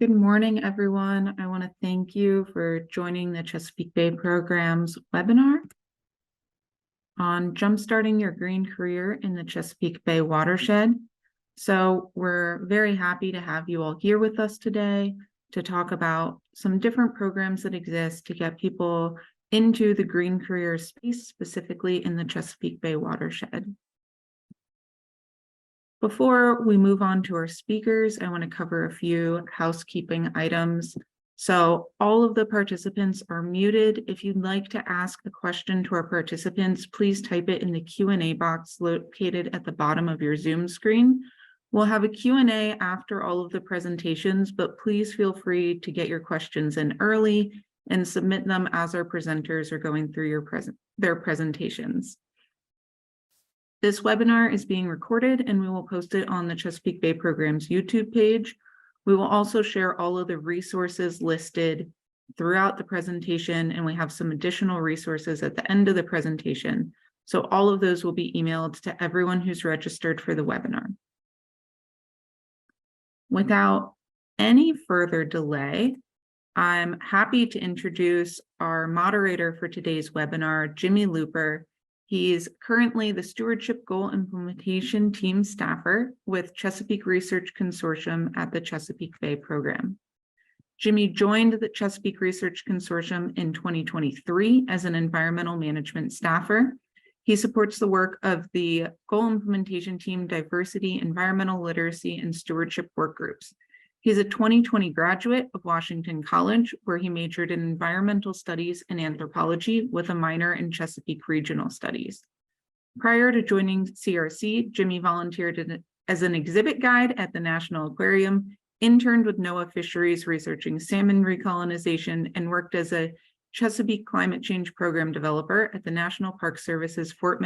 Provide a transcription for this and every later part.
Good morning, everyone. I want to thank you for joining the Chesapeake Bay Program's webinar on jumpstarting your green career in the Chesapeake Bay Watershed. So we're very happy to have you all here with us today to talk about some different programs that exist to get people into the green career space, specifically in the Chesapeake Bay Watershed. Before we move on to our speakers, I want to cover a few housekeeping items. So all of the participants are muted. If you'd like to ask a question to our participants, please type it in the Q&A box located at the bottom of your Zoom screen. We'll have a Q&A after all of the presentations, but please feel free to get your questions in early and submit them as our presenters are going through their presentations. This webinar is being recorded and we will post it on the Chesapeake Bay Program's YouTube page. We will also share all of the resources listed throughout the presentation, and we have some additional resources at the end of the presentation. So all of those will be emailed to everyone who's registered for the webinar. Without any further delay, I'm happy to introduce our moderator for today's webinar, Jimmy Looper. He's currently the Stewardship Goal Implementation Team Staffer with Chesapeake Research Consortium at the Chesapeake Bay Program. Jimmy joined the Chesapeake Research Consortium in 2023 as an environmental management staffer. He supports the work of the Goal Implementation Team Diversity, Environmental Literacy, and Stewardship Work Groups. He's a 2020 graduate of Washington College, where he majored in environmental studies and anthropology with a minor in Chesapeake Regional Studies. Prior to joining CRC, Jimmy volunteered as an exhibit guide at the National Aquarium, interned with NOAA Fisheries researching salmon recolonization, and worked as a Chesapeake Climate Change Program developer at the National Park Service's Fort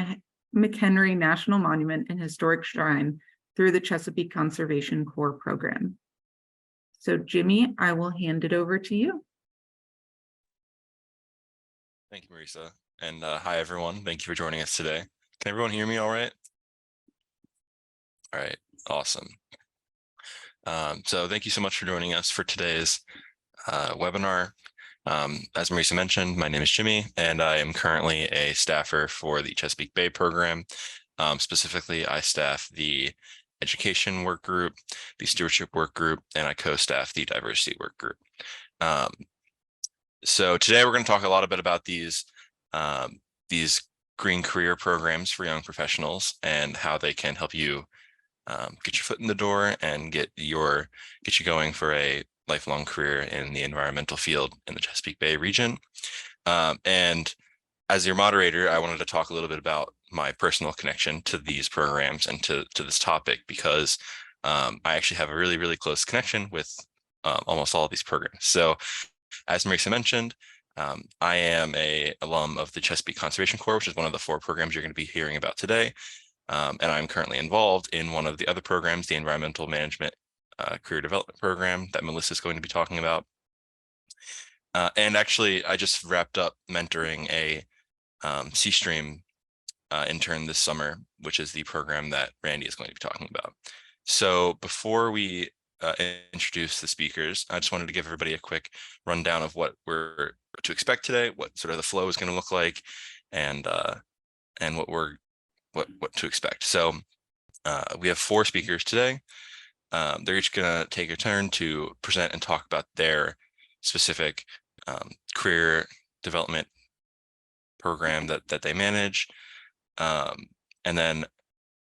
McHenry National Monument and Historic Shrine through the Chesapeake Conservation Corps program. So Jimmy, I will hand it over to you. Thank you, Marisa. And hi, everyone. Thank you for joining us today. Can everyone hear me all right? All right, awesome. So thank you so much for joining us for today's webinar. As Marisa mentioned, my name is Jimmy, and I am currently a staffer for the Chesapeake Bay program. Specifically, I staff the education work group, the stewardship work group, and I co-staff the diversity work group. So today we're going to talk a lot about these green career programs for young professionals and how they can help you get your foot in the door and get you going for a lifelong career in the environmental field in the Chesapeake Bay region. And as your moderator, I wanted to talk a little bit about my personal connection to these programs and to this topic, because I actually have a really, really close connection with almost all of these programs. So as Marisa mentioned, I am an alum of the Chesapeake Conservation Corps, which is one of the 4 programs you're going to be hearing about today. And I'm currently involved in one of the other programs, the Environmental Management Career Development Program that Melissa is going to be talking about. And actually, I just wrapped up mentoring a C-Stream intern this summer, which is the program that Randy is going to be talking about. So before we introduce the speakers, I just wanted to give everybody a quick rundown of what we're to expect today, what sort of the flow is going to look like, and what to expect. So we have 4 speakers today. They're each going to take a turn to present and talk about their specific career development program that they manage. And then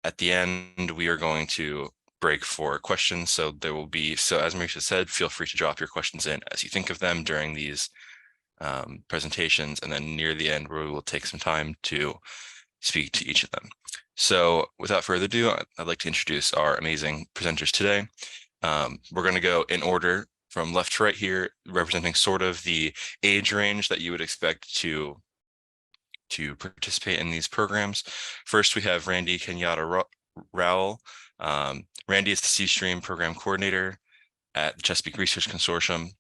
at the end, we are going to break for questions. So there will be, so as Marisa said, feel free to drop your questions in as you think of them during these presentations. And then near the end, we will take some time to speak to each of them. So without further ado, I'd like to introduce our amazing presenters today. We're going to go in order from left to right here, representing sort of the age range that you would expect to participate in these programs. First, we have Randy Kenyatta Rowell. Randy is the C-Stream program coordinator at the Chesapeake Research Consortium.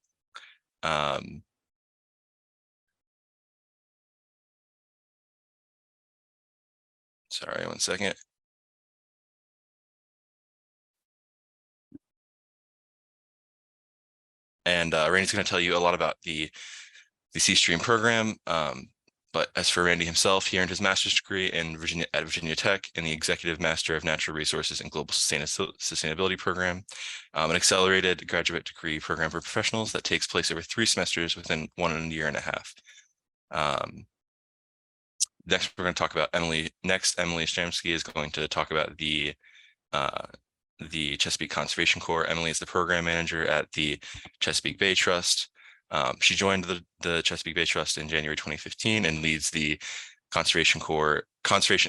Sorry, one second. And Randy's going to tell you a lot about the C-Stream program. But as for Randy himself, he earned his master's degree at Virginia Tech in the Executive Master of Natural Resources and Global Sustainability program, an accelerated graduate degree program for professionals that takes place over 3 semesters within 1 year and a half. Next, we're going to talk about Emily. Next, Emily Stramsky is going to talk about the Chesapeake Conservation Corps. Emily is the program manager at the Chesapeake Bay Trust. She joined the Chesapeake Bay Trust in January 2015 and leads the Conservation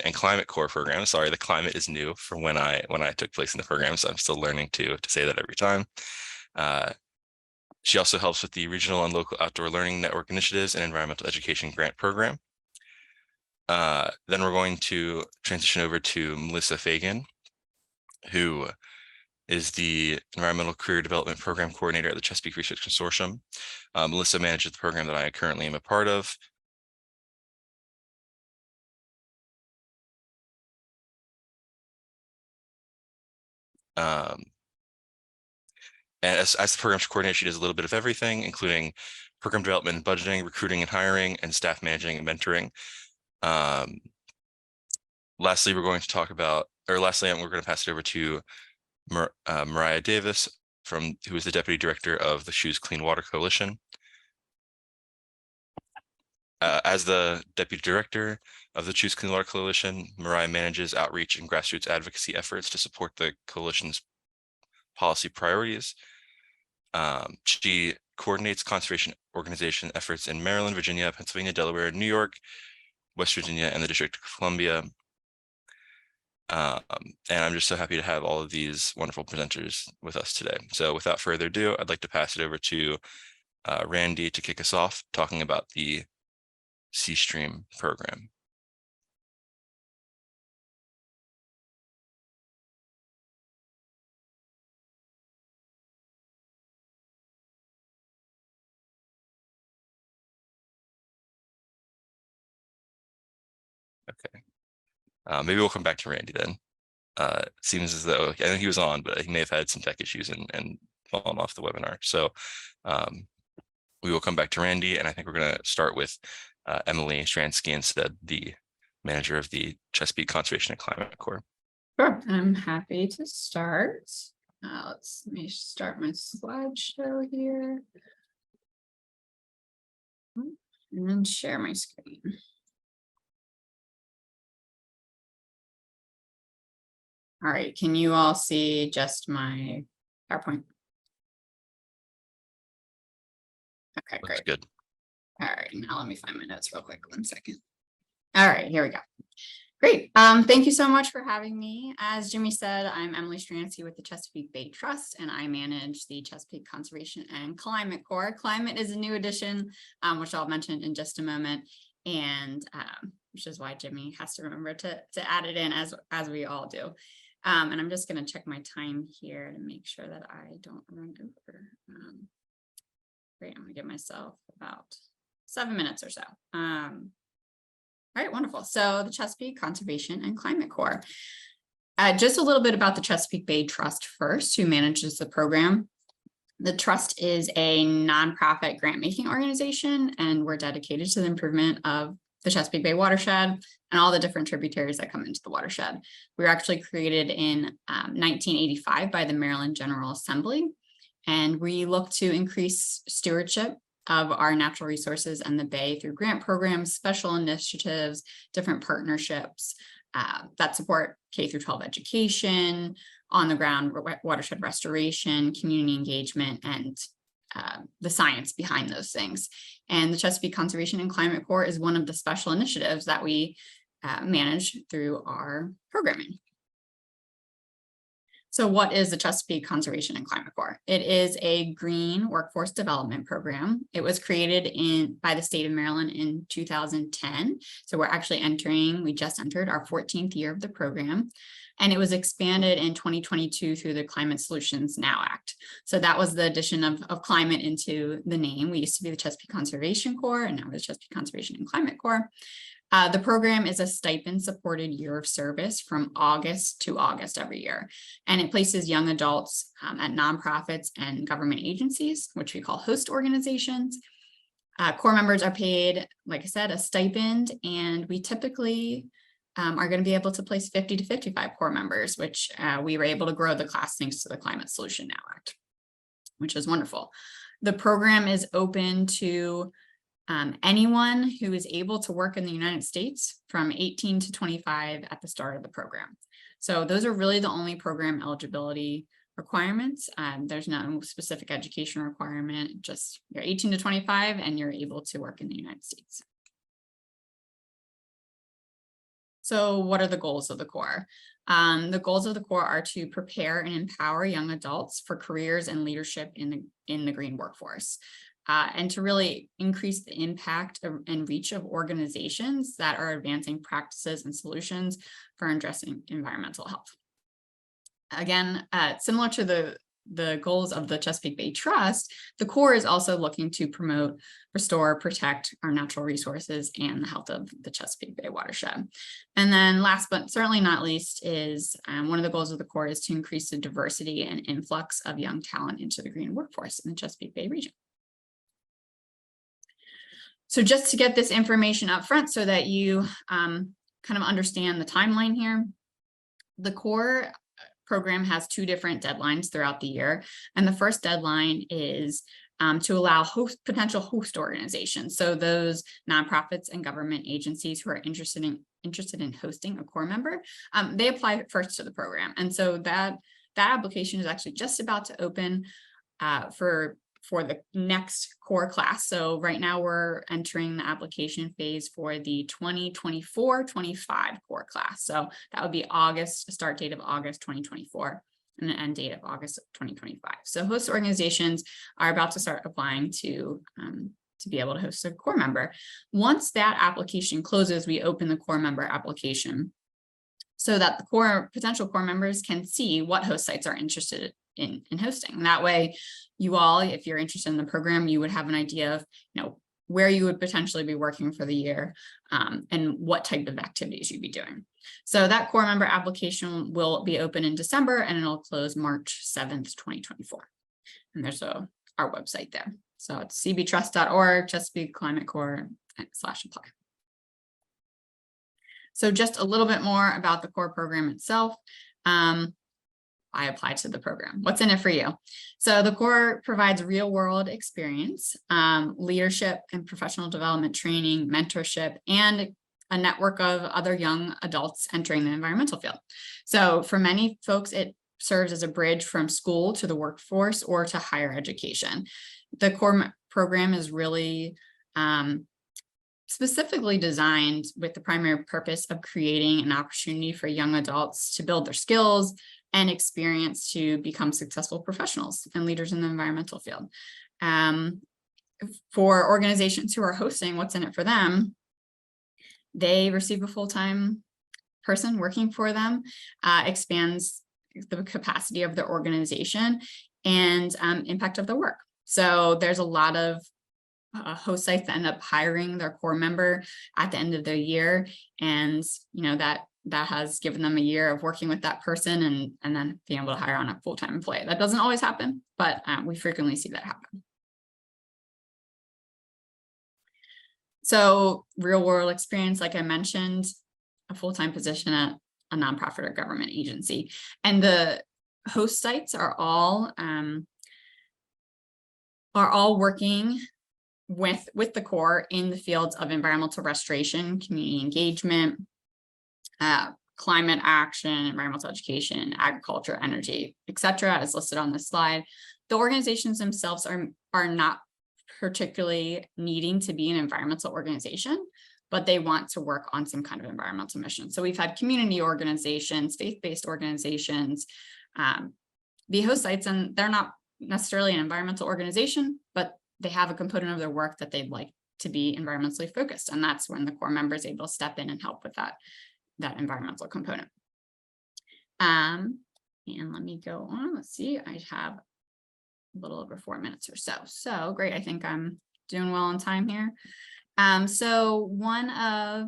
and Climate Corps program. Sorry, the climate is new from when I took place in the program, so I'm still learning to say that every time. She also helps with the Regional and Local Outdoor Learning Network Initiatives and Environmental Education Grant Program. Then we're going to transition over to Melissa Fagan, who is the Environmental Career Development Program Coordinator at the Chesapeake Research Consortium. Melissa manages the program that I currently am a part of. And as the program's coordinator, she does a little bit of everything, including program development and budgeting, recruiting and hiring, and staff managing and mentoring. Lastly, we're going to pass it over to Mariah Davis, who is the Deputy Director of the Choose Clean Water Coalition. As the Deputy Director of the Choose Clean Water Coalition, Mariah manages outreach and grassroots advocacy efforts to support the coalition's policy priorities. She coordinates conservation organization efforts in Maryland, Virginia, Pennsylvania, Delaware, New York, West Virginia, and the District of Columbia. And I'm just so happy to have all of these wonderful presenters with us today. So without further ado, I'd like to pass it over to Randy to kick us off, talking about the C-Stream program. Okay. Maybe we'll come back to Randy then. Seems as though I think he was on, but he may have had some tech issues and fallen off the webinar. So we will come back to Randy, and I think we're going to start with Emily Stransky instead, the manager of the Chesapeake Conservation and Climate Corps. Sure, I'm happy to start. Let me start my slideshow here. And then share my screen. All right, can you all see just my PowerPoint? Okay, Looks great. good. All right, now let me find my notes real quick. 1 second. All right, here we go. Great. Thank you so much for having me. As Jimmy said, I'm Emily Stransky with the Chesapeake Bay Trust, and I manage the Chesapeake Conservation and Climate Corps. Climate is a new addition, which I'll mention in just a moment, and which is why Jimmy has to remember to add it in as we all do. And I'm just going to check my time here to make sure that I don't run over. Great, I'm going to give myself about 7 minutes or so. All right, wonderful. So the Chesapeake Conservation and Climate Corps. Just a little bit about the Chesapeake Bay Trust first, who manages the program. The trust is a nonprofit grant-making organization, and we're dedicated to the improvement of the Chesapeake Bay watershed and all the different tributaries that come into the watershed. We were actually created in 1985 by the Maryland General Assembly, and we look to increase stewardship of our natural resources and the Bay through grant programs, special initiatives, different partnerships that support K-12 education, on the ground watershed restoration, community engagement, and the science behind those things. And the Chesapeake Conservation and Climate Corps is one of the special initiatives that we manage through our programming. So what is the Chesapeake Conservation and Climate Corps? It is a green workforce development program. It was created by the state of Maryland in 2010. So we just entered our 14th year of the program. And it was expanded in 2022 through the Climate Solutions Now Act. So that was the addition of climate into the name. We used to be the Chesapeake Conservation Corps, and now we're the Chesapeake Conservation and Climate Corps. The program is a stipend-supported year of service from August to August every year, and it places young adults at nonprofits and government agencies, which we call host organizations. Core members are paid, like I said, a stipend, and we typically are going to be able to place 50 to 55 core members, which we were able to grow the class thanks to the Climate Solution Now Act, which is wonderful. The program is open to anyone who is able to work in the United States from 18 to 25 at the start of the program. So those are really the only program eligibility requirements. There's no specific education requirement, just you're 18 to 25 and you're able to work in the United States. So what are the goals of the Corps? The goals of the Corps are to prepare and empower young adults for careers and leadership in the green workforce, and to really increase the impact and reach of organizations that are advancing practices and solutions for addressing environmental health. Again, similar to the goals of the Chesapeake Bay Trust, the Corps is also looking to promote, restore, protect our natural resources and the health of the Chesapeake Bay watershed. And then last but certainly not least is one of the goals of the Corps is to increase the diversity and influx of young talent into the green workforce in the Chesapeake Bay region. So just to get this information up front so that you kind of understand the timeline here, the Corps program has two different deadlines throughout the year. And the first deadline is to allow potential host organizations. So those nonprofits and government agencies who are interested in hosting a Corps member, they apply first to the program. And so that application is actually just about to open for the next Corps class. So right now we're entering the application phase for the 2024-25 Corps class. So that would be August, start date of August 2024 and an end date of August 2025. So host organizations are about to start applying to be able to host a Corps member. Once that application closes, we open the Corps member application so that the potential Corps members can see what host sites are interested in hosting. And that way, you all, if you're interested in the program, you would have an idea of, where you would potentially be working for the year and what type of activities you'd be doing. So that Corps member application will be open in December and it'll close March 7th, 2024. And there's our website there. So it's cbtrust.org, Chesapeake Climate Corps /apply. So just a little bit more about the Corps program itself. I applied to the program. What's in it for you? So the Corps provides real-world experience, leadership and professional development training, mentorship, and a network of other young adults entering the environmental field. So for many folks, it serves as a bridge from school to the workforce or to higher education. The Corps program is really specifically designed with the primary purpose of creating an opportunity for young adults to build their skills and experience to become successful professionals and leaders in the environmental field. For organizations who are hosting, what's in it for them? They receive a full-time person working for them, expands the capacity of the organization and impact of the work. So there's a lot of host sites that end up hiring their Corps member at the end of the year, and that has given them a year of working with that person and then being able to hire on a full-time employee. That doesn't always happen, but we frequently see that happen. So real-world experience, like I mentioned, a full-time position at a nonprofit or government agency, and the host sites are all working with the Corps in the fields of environmental restoration, community engagement, climate action, environmental education, agriculture, energy, etc., as listed on this slide. The organizations themselves are not particularly needing to be an environmental organization, but they want to work on some kind of environmental mission. So we've had community organizations, faith-based organizations, be host sites, and they're not necessarily an environmental organization, but they have a component of their work that they'd like to be environmentally focused. And that's when the Corps member is able to step in and help with that environmental component. And let me go on. Let's see, I have a little over 4 minutes or so. So great, I think I'm doing well on time here. So one of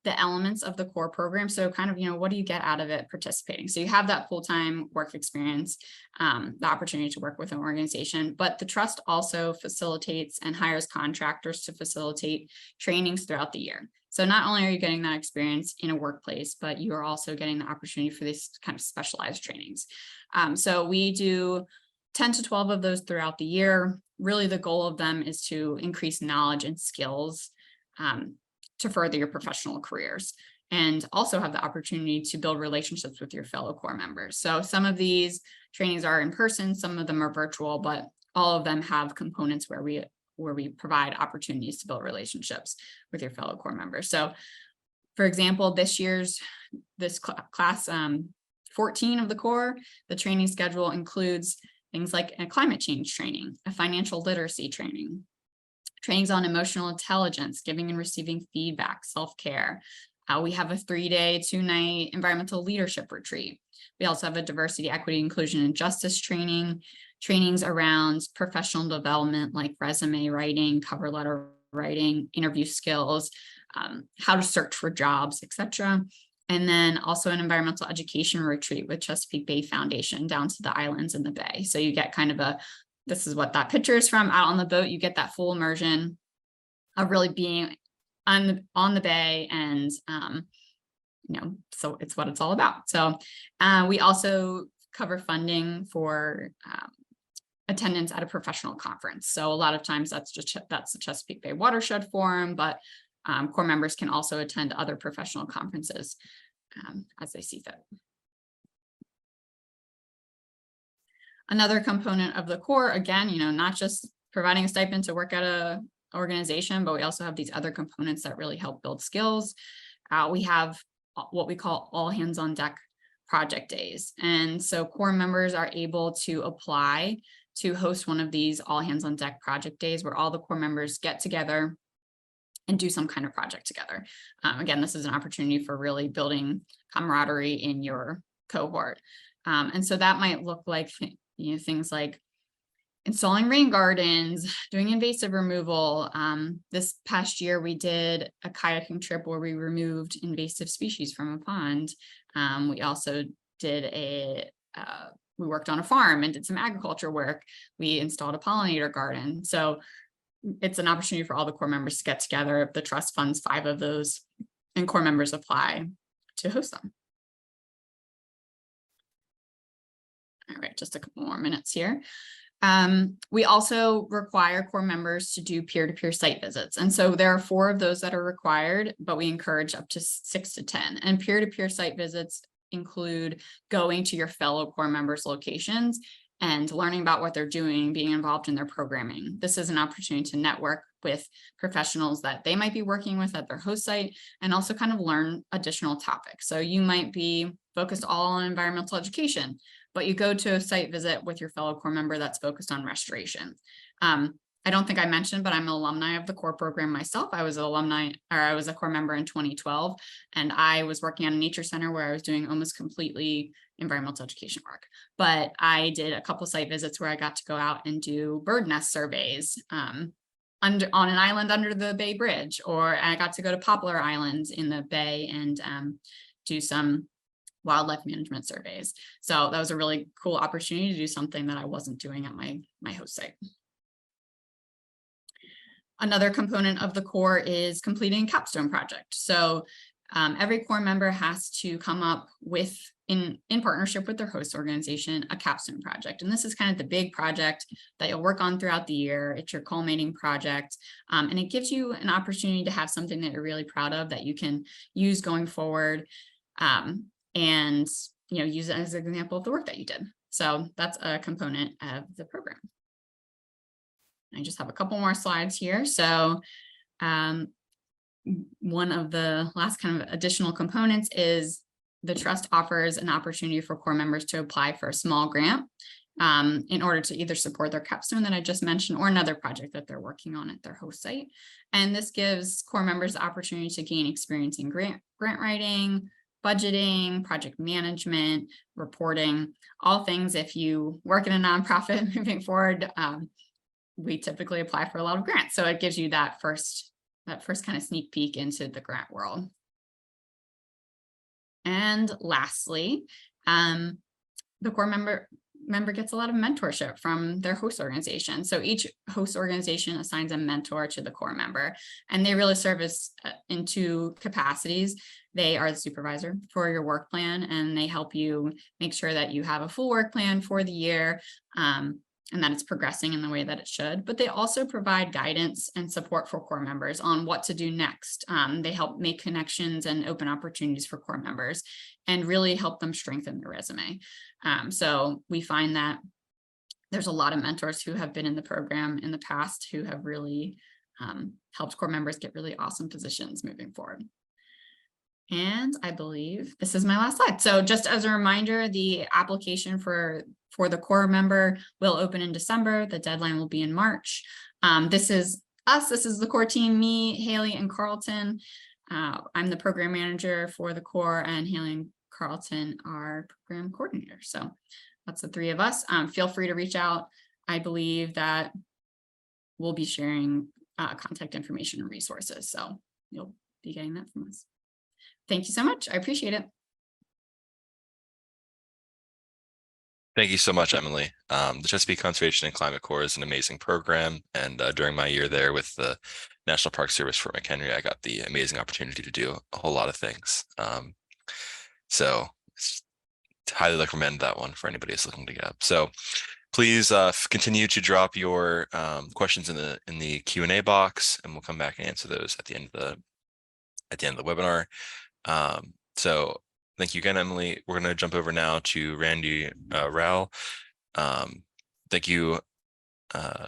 the elements of the core program. So kind of, what do you get out of it participating? So you have that full-time work experience, the opportunity to work with an organization, but the trust also facilitates and hires contractors to facilitate trainings throughout the year. So not only are you getting that experience in a workplace, but you are also getting the opportunity for these kind of specialized trainings. So we do 10 to 12 of those throughout the year. Really, the goal of them is to increase knowledge and skills to further your professional careers, and also have the opportunity to build relationships with your fellow core members. So some of these trainings are in person, some of them are virtual, but all of them have components where we provide opportunities to build relationships with your fellow core members. So for example, this class 14 of the core, the training schedule includes things like a climate change training, a financial literacy training, trainings on emotional intelligence, giving and receiving feedback, self-care. We have a 3-day, 2-night environmental leadership retreat. We also have a diversity, equity, inclusion, and justice trainings around professional development, like resume writing, cover letter writing, interview skills, how to search for jobs, etc. And then also an environmental education retreat with Chesapeake Bay Foundation down to the islands in the Bay. So you get kind of this is what that picture is from, out on the boat. You get that full immersion of really being on the bay, and so it's what it's all about. So we also cover funding for attendance at a professional conference. So a lot of times that's the Chesapeake Bay Watershed Forum, but core members can also attend other professional conferences as they see fit. Another component of the core, again, not just providing a stipend to work at an organization, but we also have these other components that really help build skills. We have what we call all hands on deck project days. And so core members are able to apply to host one of these all hands on deck project days where all the core members get together and do some kind of project together. Again, this is an opportunity for really building camaraderie in your cohort. And so that might look like things like installing rain gardens, doing invasive removal. This past year, we did a kayaking trip where we removed invasive species from a pond. We also did we worked on a farm and did some agriculture work. We installed a pollinator garden. So it's an opportunity for all the core members to get together. The trust funds 5 of those, and core members apply to host them. All right, just a couple more minutes here. We also require core members to do peer-to-peer site visits. And so there are 4 of those that are required, but we encourage up to 6 to 10. And peer-to-peer site visits include going to your fellow core members' locations and learning about what they're doing, being involved in their programming. This is an opportunity to network with professionals that they might be working with at their host site, and also kind of learn additional topics. So you might be focused all on environmental education, but you go to a site visit with your fellow core member that's focused on restoration. I don't think I mentioned, but I'm an alumni of the core program myself. I was a core member in 2012, and I was working on a nature center where I was doing almost completely environmental education work. But I did a couple site visits where I got to go out and do bird nest surveys on an island under the Bay Bridge, or I got to go to Poplar Islands in the Bay and do some wildlife management surveys. So that was a really cool opportunity to do something that I wasn't doing at my host site. Another component of the core is completing a capstone project. So every core member has to come up with, in partnership with their host organization, a capstone project. And this is kind of the big project that you'll work on throughout the year. It's your culminating project. And it gives you an opportunity to have something that you're really proud of that you can use going forward, and use it as an example of the work that you did. So that's a component of the program. I just have a couple more slides here. So one of the last kind of additional components is the trust offers an opportunity for core members to apply for a small grant in order to either support their capstone that I just mentioned, or another project that they're working on at their host site. And this gives core members the opportunity to gain experience in grant writing, budgeting, project management, reporting, all things. If you work in a nonprofit moving forward, we typically apply for a lot of grants. So it gives you that first kind of sneak peek into the grant world. And lastly, the core member gets a lot of mentorship from their host organization. So each host organization assigns a mentor to the core member, and they really serve as in two capacities. They are the supervisor for your work plan, and they help you make sure that you have a full work plan for the year, and that it's progressing in the way that it should. But they also provide guidance and support for core members on what to do next. They help make connections and open opportunities for core members and really help them strengthen their resume. So we find that there's a lot of mentors who have been in the program in the past who have really helped core members get really awesome positions moving forward. And I believe this is my last slide. So just as a reminder, the application for the core member will open in December. The deadline will be in March. This is us. This is the core team, me, Haley, and Carlton. I'm the program manager for the core, and Haley and Carlton are program coordinator. So that's the three of us. Feel free to reach out. I believe that we'll be sharing contact information and resources. So you'll be getting that from us. Thank you so much. I appreciate it. Thank you so much, Emily. The Chesapeake Conservation and Climate Corps is an amazing program. And during my year there with the National Park Service Fort McHenry, I got the amazing opportunity to do a whole lot of things. So highly recommend that one for anybody who's looking to get up. So please continue to drop your questions in the Q&A box, and we'll come back and answer those at the end of the webinar. So thank you again, Emily. We're going to jump over now to Randy Rao. Thank you. Or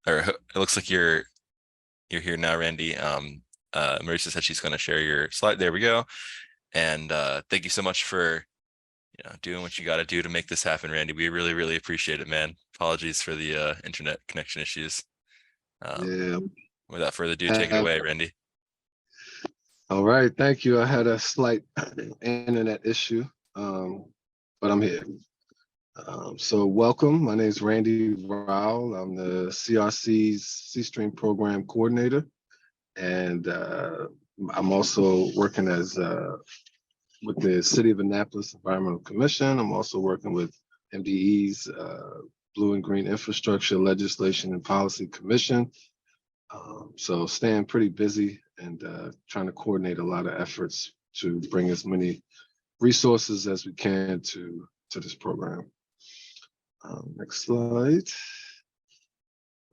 it looks like you're here now, Randy. Marisa said she's going to share your slide. There we go. And thank you so much for doing what you got to do to make this happen, Randy. We really, really appreciate it, man. Apologies for the internet connection issues. Yeah. Without further ado, take it away, Randy. All right, thank you. I had a slight internet issue, but I'm here. So welcome. My name is Randy Rao. I'm the CRC's C-Stream Program Coordinator, and I'm also working as with the City of Annapolis Environmental Commission. I'm also working with MDE's Blue and Green Infrastructure Legislation and Policy Commission. So staying pretty busy and trying to coordinate a lot of efforts to bring as many resources as we can to this program. Next slide.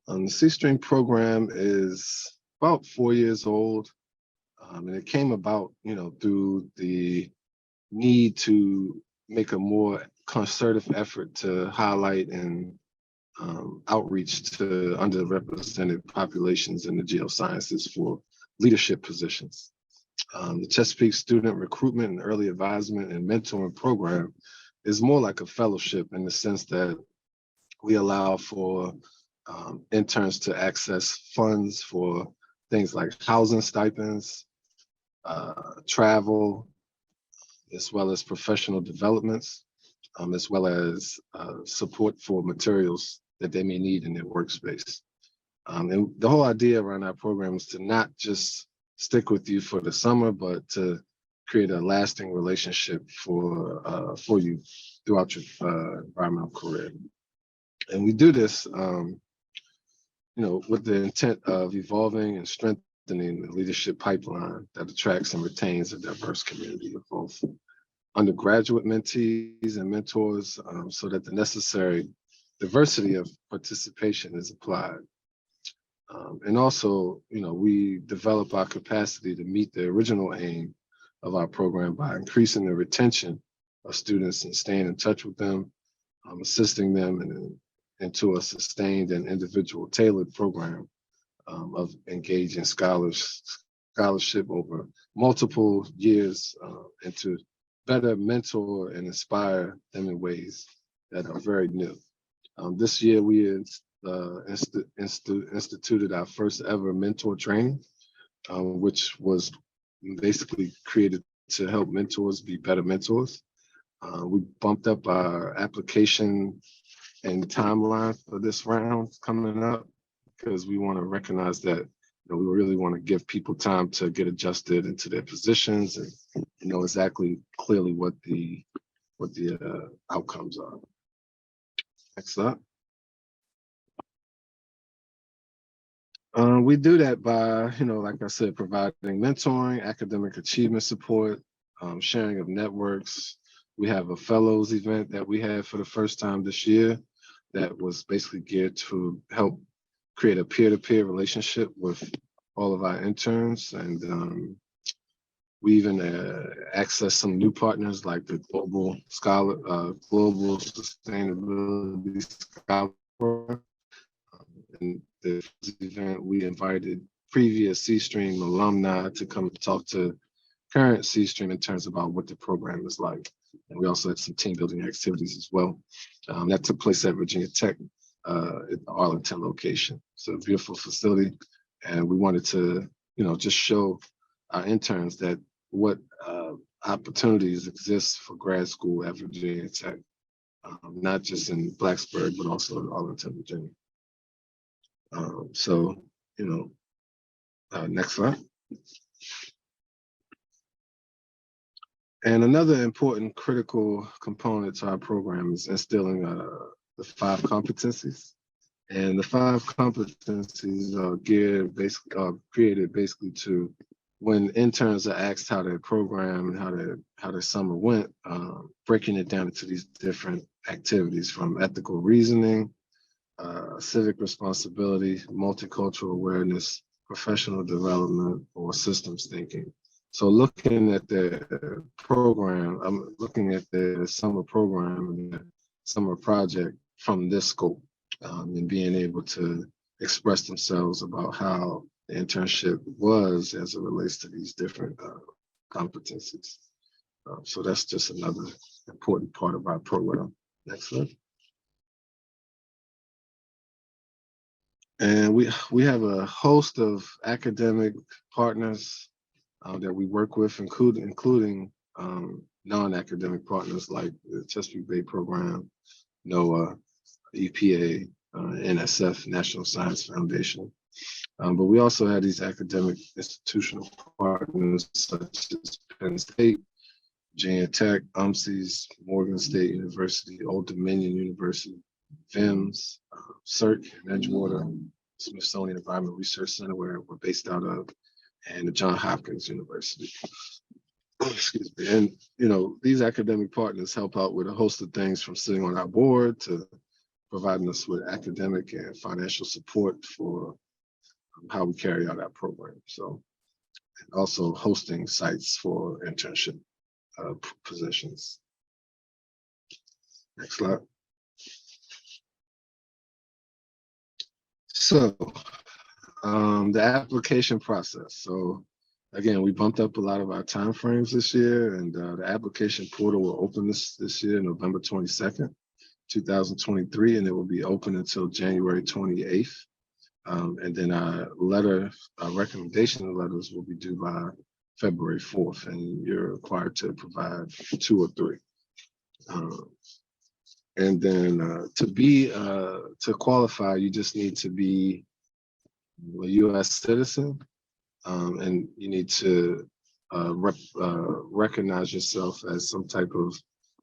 The C-Stream program is about 4 years old, and it came about, through the need to make a more concerted effort to highlight and outreach to underrepresented populations in the geosciences for leadership positions. The Chesapeake Student Recruitment and Early Advisement and Mentoring Program is more like a fellowship in the sense that we allow for interns to access funds for things like housing stipends, travel, as well as professional developments, as well as support for materials that they may need in their workspace. And the whole idea around our program is to not just stick with you for the summer, but to create a lasting relationship for you throughout your environmental career. And we do this, with the intent of evolving and strengthening the leadership pipeline that attracts and retains a diverse community of both undergraduate mentees and mentors, so that the necessary diversity of participation is applied. And also, we develop our capacity to meet the original aim of our program by increasing the retention of students and staying in touch with them, assisting them into a sustained and individual tailored program of engaging scholarship over multiple years, and to better mentor and inspire them in ways that are very new. This year, we instituted our first ever mentor training, which was basically created to help mentors be better mentors. We bumped up our application and timeline for this round coming up because we want to recognize that we really want to give people time to get adjusted into their positions and know exactly clearly what the outcomes are. Next up. We do that by, like I said, providing mentoring, academic achievement support, sharing of networks. We have a fellows event that we had for the first time this year that was basically geared to help create a peer-to-peer relationship with all of our interns. And we even access some new partners like the Global Sustainability Scholar Program. In this event, we invited previous C-Stream alumni to come talk to current C-Stream interns about what the program is like. And we also had some team building activities as well. That took place at Virginia Tech at the Arlington location. It's a beautiful facility. And we wanted to, just show our interns that what opportunities exist for grad school at Virginia Tech, not just in Blacksburg, but also in Arlington, Virginia. Next slide. And another important critical component to our program is instilling the 5 competencies. And the 5 competencies are created basically to, when interns are asked how their program and how their summer went, breaking it down into these different activities from ethical reasoning, civic responsibility, multicultural awareness, professional development, or systems thinking. So looking at the program, I'm looking at the summer program and the summer project from this scope, and being able to express themselves about how the internship was as it relates to these different competencies. So that's just another important part of our program. Next slide. And we have a host of academic partners that we work with, including non-academic partners like the Chesapeake Bay program, NOAA, EPA, NSF, National Science Foundation. But we also have these academic institutional partners such as Penn State, Virginia Tech, UMSIS, Morgan State University, Old Dominion University, VIMS, CERC, and Edgewater, Smithsonian Environmental Research Center, where we're based out of, and the Johns Hopkins University. Excuse me. And, these academic partners help out with a host of things from sitting on our board to providing us with academic and financial support for how we carry out our program. So, and also hosting sites for internship positions. Next slide. So, the application process. So, again, we bumped up a lot of our timeframes this year, and the application portal will open this year, November 22nd, 2023, and it will be open until January 28th. And then our recommendation letters will be due by February 4th, and you're required to provide 2 or 3. And then to qualify, you just need to be a U.S. citizen, and you need to recognize yourself as some type of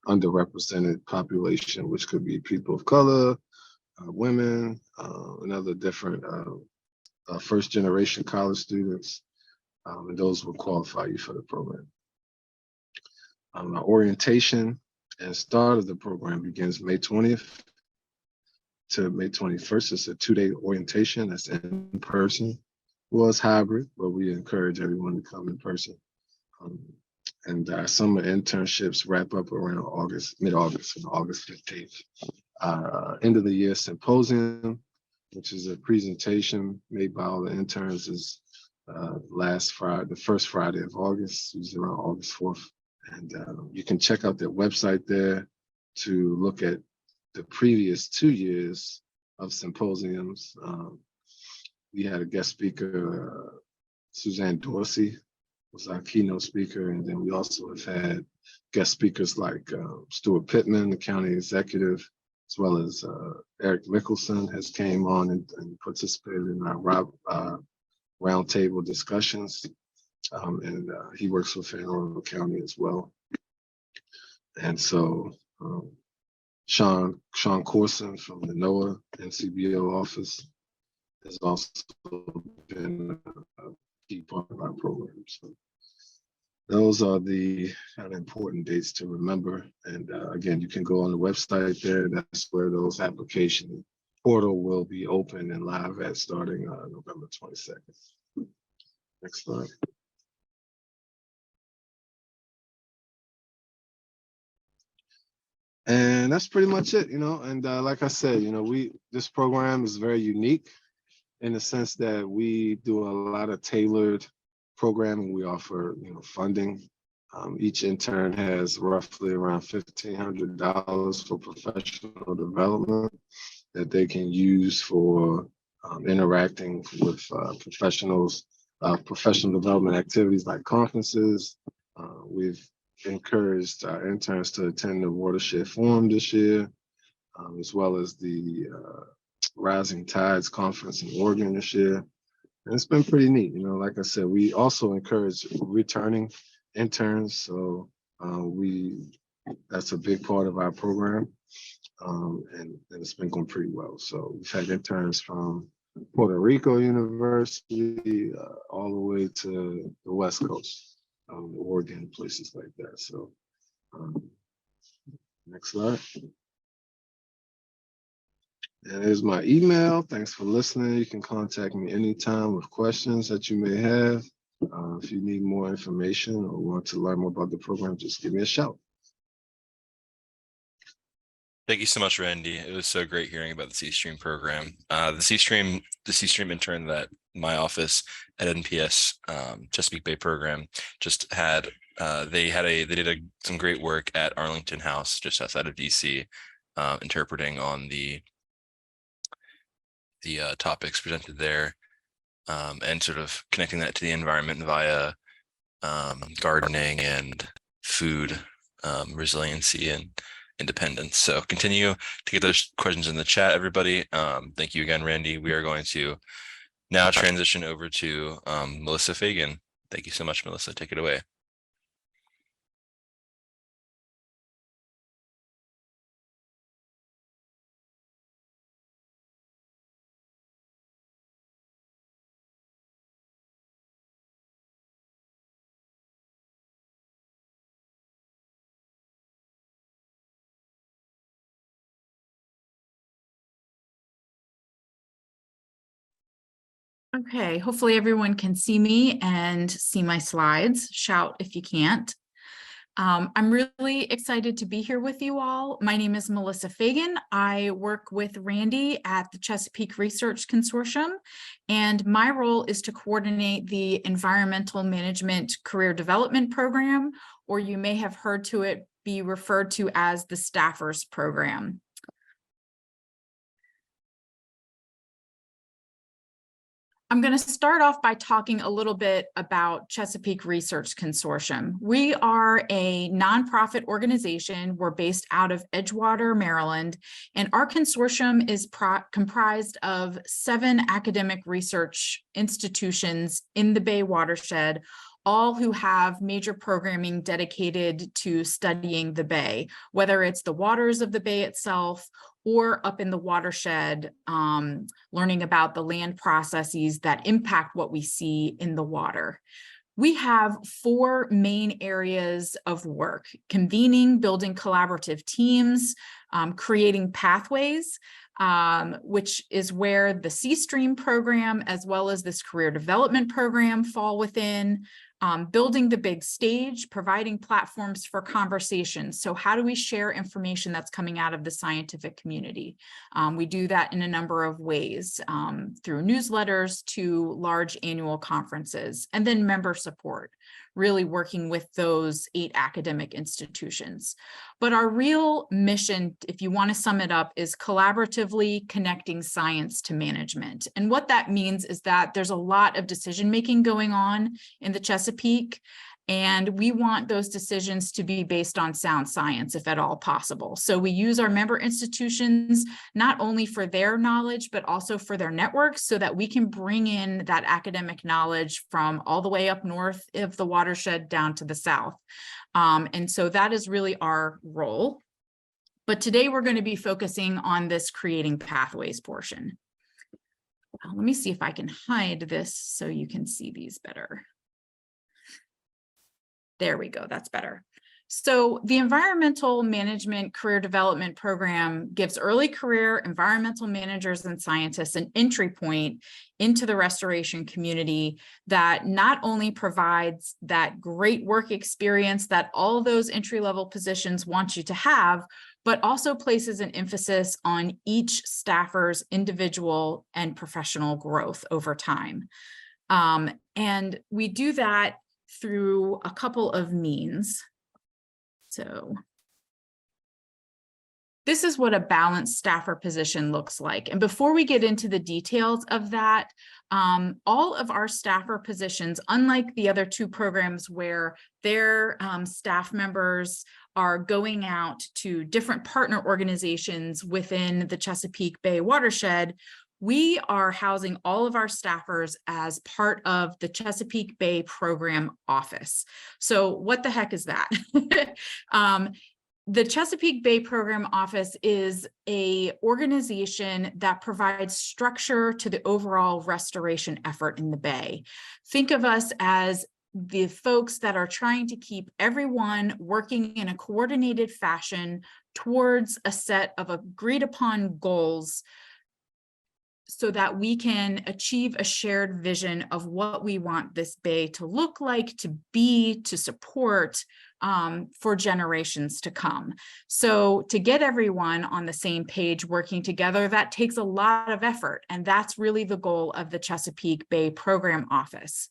underrepresented population, which could be people of color, women, and other different first-generation college students, and those will qualify you for the program. Our orientation and start of the program begins May 20th to May 21st. It's a 2-day orientation. That's in person. Well, it's hybrid, but we encourage everyone to come in person. And our summer internships wrap up around mid-August, on August 15th. End of the year symposium, which is a presentation made by all the interns, is the first Friday of August, usually around August 4th. And you can check out their website there to look at the previous 2 years of symposiums. We had a guest speaker, Suzanne Dorsey was our keynote speaker. And then we also have had guest speakers like Stuart Pittman, the county executive, as well as Eric Mickelson has came on and participated in our roundtable discussions. and he works with Anne Arundel County as well. And so Sean Corson from the NOAA NCBO office has also been a key part of our program. So those are the kind of important dates to remember. And again, you can go on the website there. That's where those application portal will be open and live at starting November 22nd. Next slide. And that's pretty much it, and like I said, this program is very unique in the sense that we do a lot of tailored programming. We offer, funding. Each intern has roughly around $1,500 for professional development that they can use for interacting with professionals, professional development activities like conferences. We've encouraged our interns to attend the Watershed Forum this year, as well as the Rising Tides Conference in Oregon this year. And it's been pretty neat. Like I said, we also encourage returning interns. So that's a big part of our program. And it's been going pretty well. So we've had interns from Puerto Rico University all the way to the West Coast. Oregon, places like that. So next slide. And here's my email. Thanks for listening. You can contact me anytime with questions that you may have. If you need more information or want to learn more about the program, just give me a shout. Thank you so much, Randy. It was so great hearing about the C-Stream program. The C-Stream intern that my office at NPS Chesapeake Bay program just had, they did some great work at Arlington House just outside of DC, interpreting on the topics presented there, and sort of connecting that to the environment via gardening and food resiliency and independence. So continue to get those questions in the chat, everybody. Thank you again, Randy. We are going to now transition over to Melissa Fagan. Thank you so much, Melissa. Take it away. Okay, hopefully everyone can see me and see my slides. Shout if you can't. I'm really excited to be here with you all. My name is Melissa Fagan. I work with Randy at the Chesapeake Research Consortium, and my role is to coordinate the Environmental Management Career Development Program, or you may have heard it be referred to as the Staffers Program. I'm going to start off by talking a little bit about Chesapeake Research Consortium. We are a nonprofit organization. We're based out of Edgewater, Maryland, and our consortium is comprised of 7 academic research institutions in the Bay watershed, all who have major programming dedicated to studying the Bay, whether it's the waters of the Bay itself or up in the watershed, learning about the land processes that impact what we see in the water. We have 4 main areas of work: convening, building collaborative teams, creating pathways, which is where the C-Stream program, as well as this career development program, fall within. Building the big stage, providing platforms for conversation. So how do we share information that's coming out of the scientific community? We do that in a number of ways, through newsletters to large annual conferences, and then member support, really working with those 8 academic institutions. But our real mission, if you want to sum it up, is collaboratively connecting science to management. And what that means is that there's a lot of decision-making going on in the Chesapeake, And we want those decisions to be based on sound science, if at all possible. So we use our member institutions not only for their knowledge, but also for their networks so that we can bring in that academic knowledge from all the way up north of the watershed down to the south. And so that is really our role. But today we're going to be focusing on this creating pathways portion. Let me see if I can hide this so you can see these better. There we go, that's better. So the Environmental Management Career Development Program gives early career environmental managers and scientists an entry point into the restoration community that not only provides that great work experience that all those entry-level positions want you to have, but also places an emphasis on each staffer's individual and professional growth over time. And we do that through a couple of means. So this is what a balanced staffer position looks like. And before we get into the details of that, all of our staffer positions, unlike the other two programs where their staff members are going out to different partner organizations within the Chesapeake Bay watershed, we are housing all of our staffers as part of the Chesapeake Bay Program Office. So what the heck is that? The Chesapeake Bay Program Office is an organization that provides structure to the overall restoration effort in the Bay. Think of us as the folks that are trying to keep everyone working in a coordinated fashion towards a set of agreed upon goals so that we can achieve a shared vision of what we want this bay to look like, to be, to support for generations to come. So to get everyone on the same page working together, that takes a lot of effort. And that's really the goal of the Chesapeake Bay Program Office.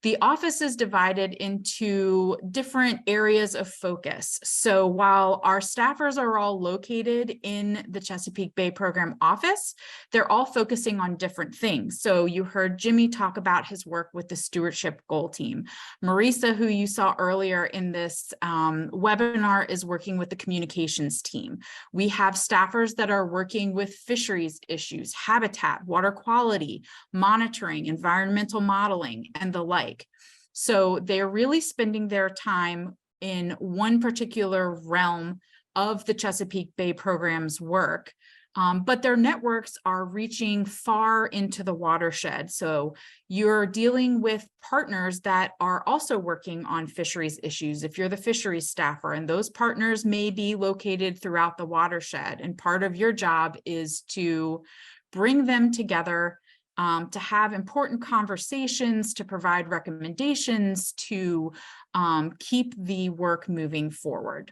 The office is divided into different areas of focus. So while our staffers are all located in the Chesapeake Bay Program Office, they're all focusing on different things. So you heard Jimmy talk about his work with the Stewardship Goal Team. Marisa, who you saw earlier in this webinar, is working with the communications team. We have staffers that are working with fisheries issues, habitat, water quality, monitoring, environmental modeling, and the like. So they're really spending their time in one particular realm of the Chesapeake Bay Program's work, but their networks are reaching far into the watershed. So you're dealing with partners that are also working on fisheries issues if you're the fisheries staffer, and those partners may be located throughout the watershed. And part of your job is to bring them together to have important conversations, to provide recommendations, to keep the work moving forward.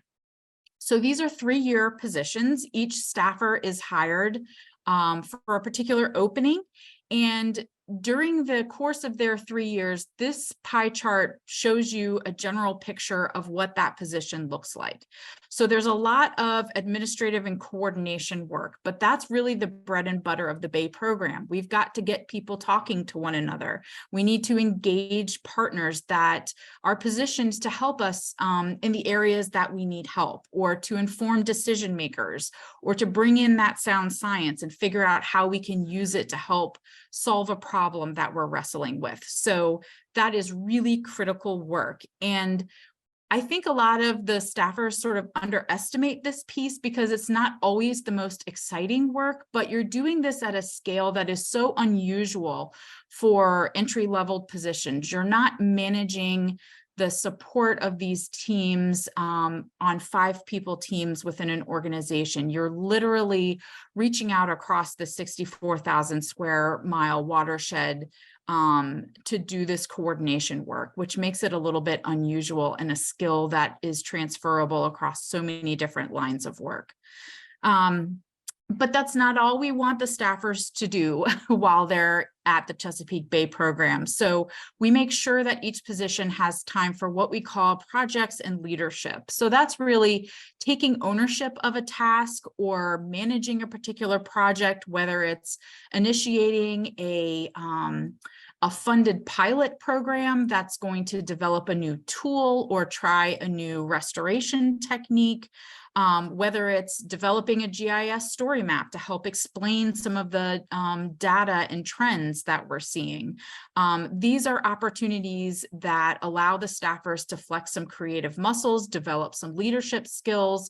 So these are 3-year positions. Each staffer is hired for a particular opening. And during the course of their 3 years, this pie chart shows you a general picture of what that position looks like. So there's a lot of administrative and coordination work, but that's really the bread and butter of the Bay program. We've got to get people talking to one another. We need to engage partners that are positioned to help us in the areas that we need help, or to inform decision makers, or to bring in that sound science and figure out how we can use it to help solve a problem that we're wrestling with. So that is really critical work. And I think a lot of the staffers sort of underestimate this piece because it's not always the most exciting work, but you're doing this at a scale that is so unusual for entry-level positions. You're not managing the support of these teams on 5-people teams within an organization. You're literally reaching out across the 64,000 square mile watershed to do this coordination work, which makes it a little bit unusual and a skill that is transferable across so many different lines of work. But that's not all we want the staffers to do while they're at the Chesapeake Bay program. So we make sure that each position has time for what we call projects and leadership. So that's really taking ownership of a task or managing a particular project, whether it's initiating a funded pilot program that's going to develop a new tool or try a new restoration technique, whether it's developing a GIS story map to help explain some of the data and trends that we're seeing. These are opportunities that allow the staffers to flex some creative muscles, develop some leadership skills,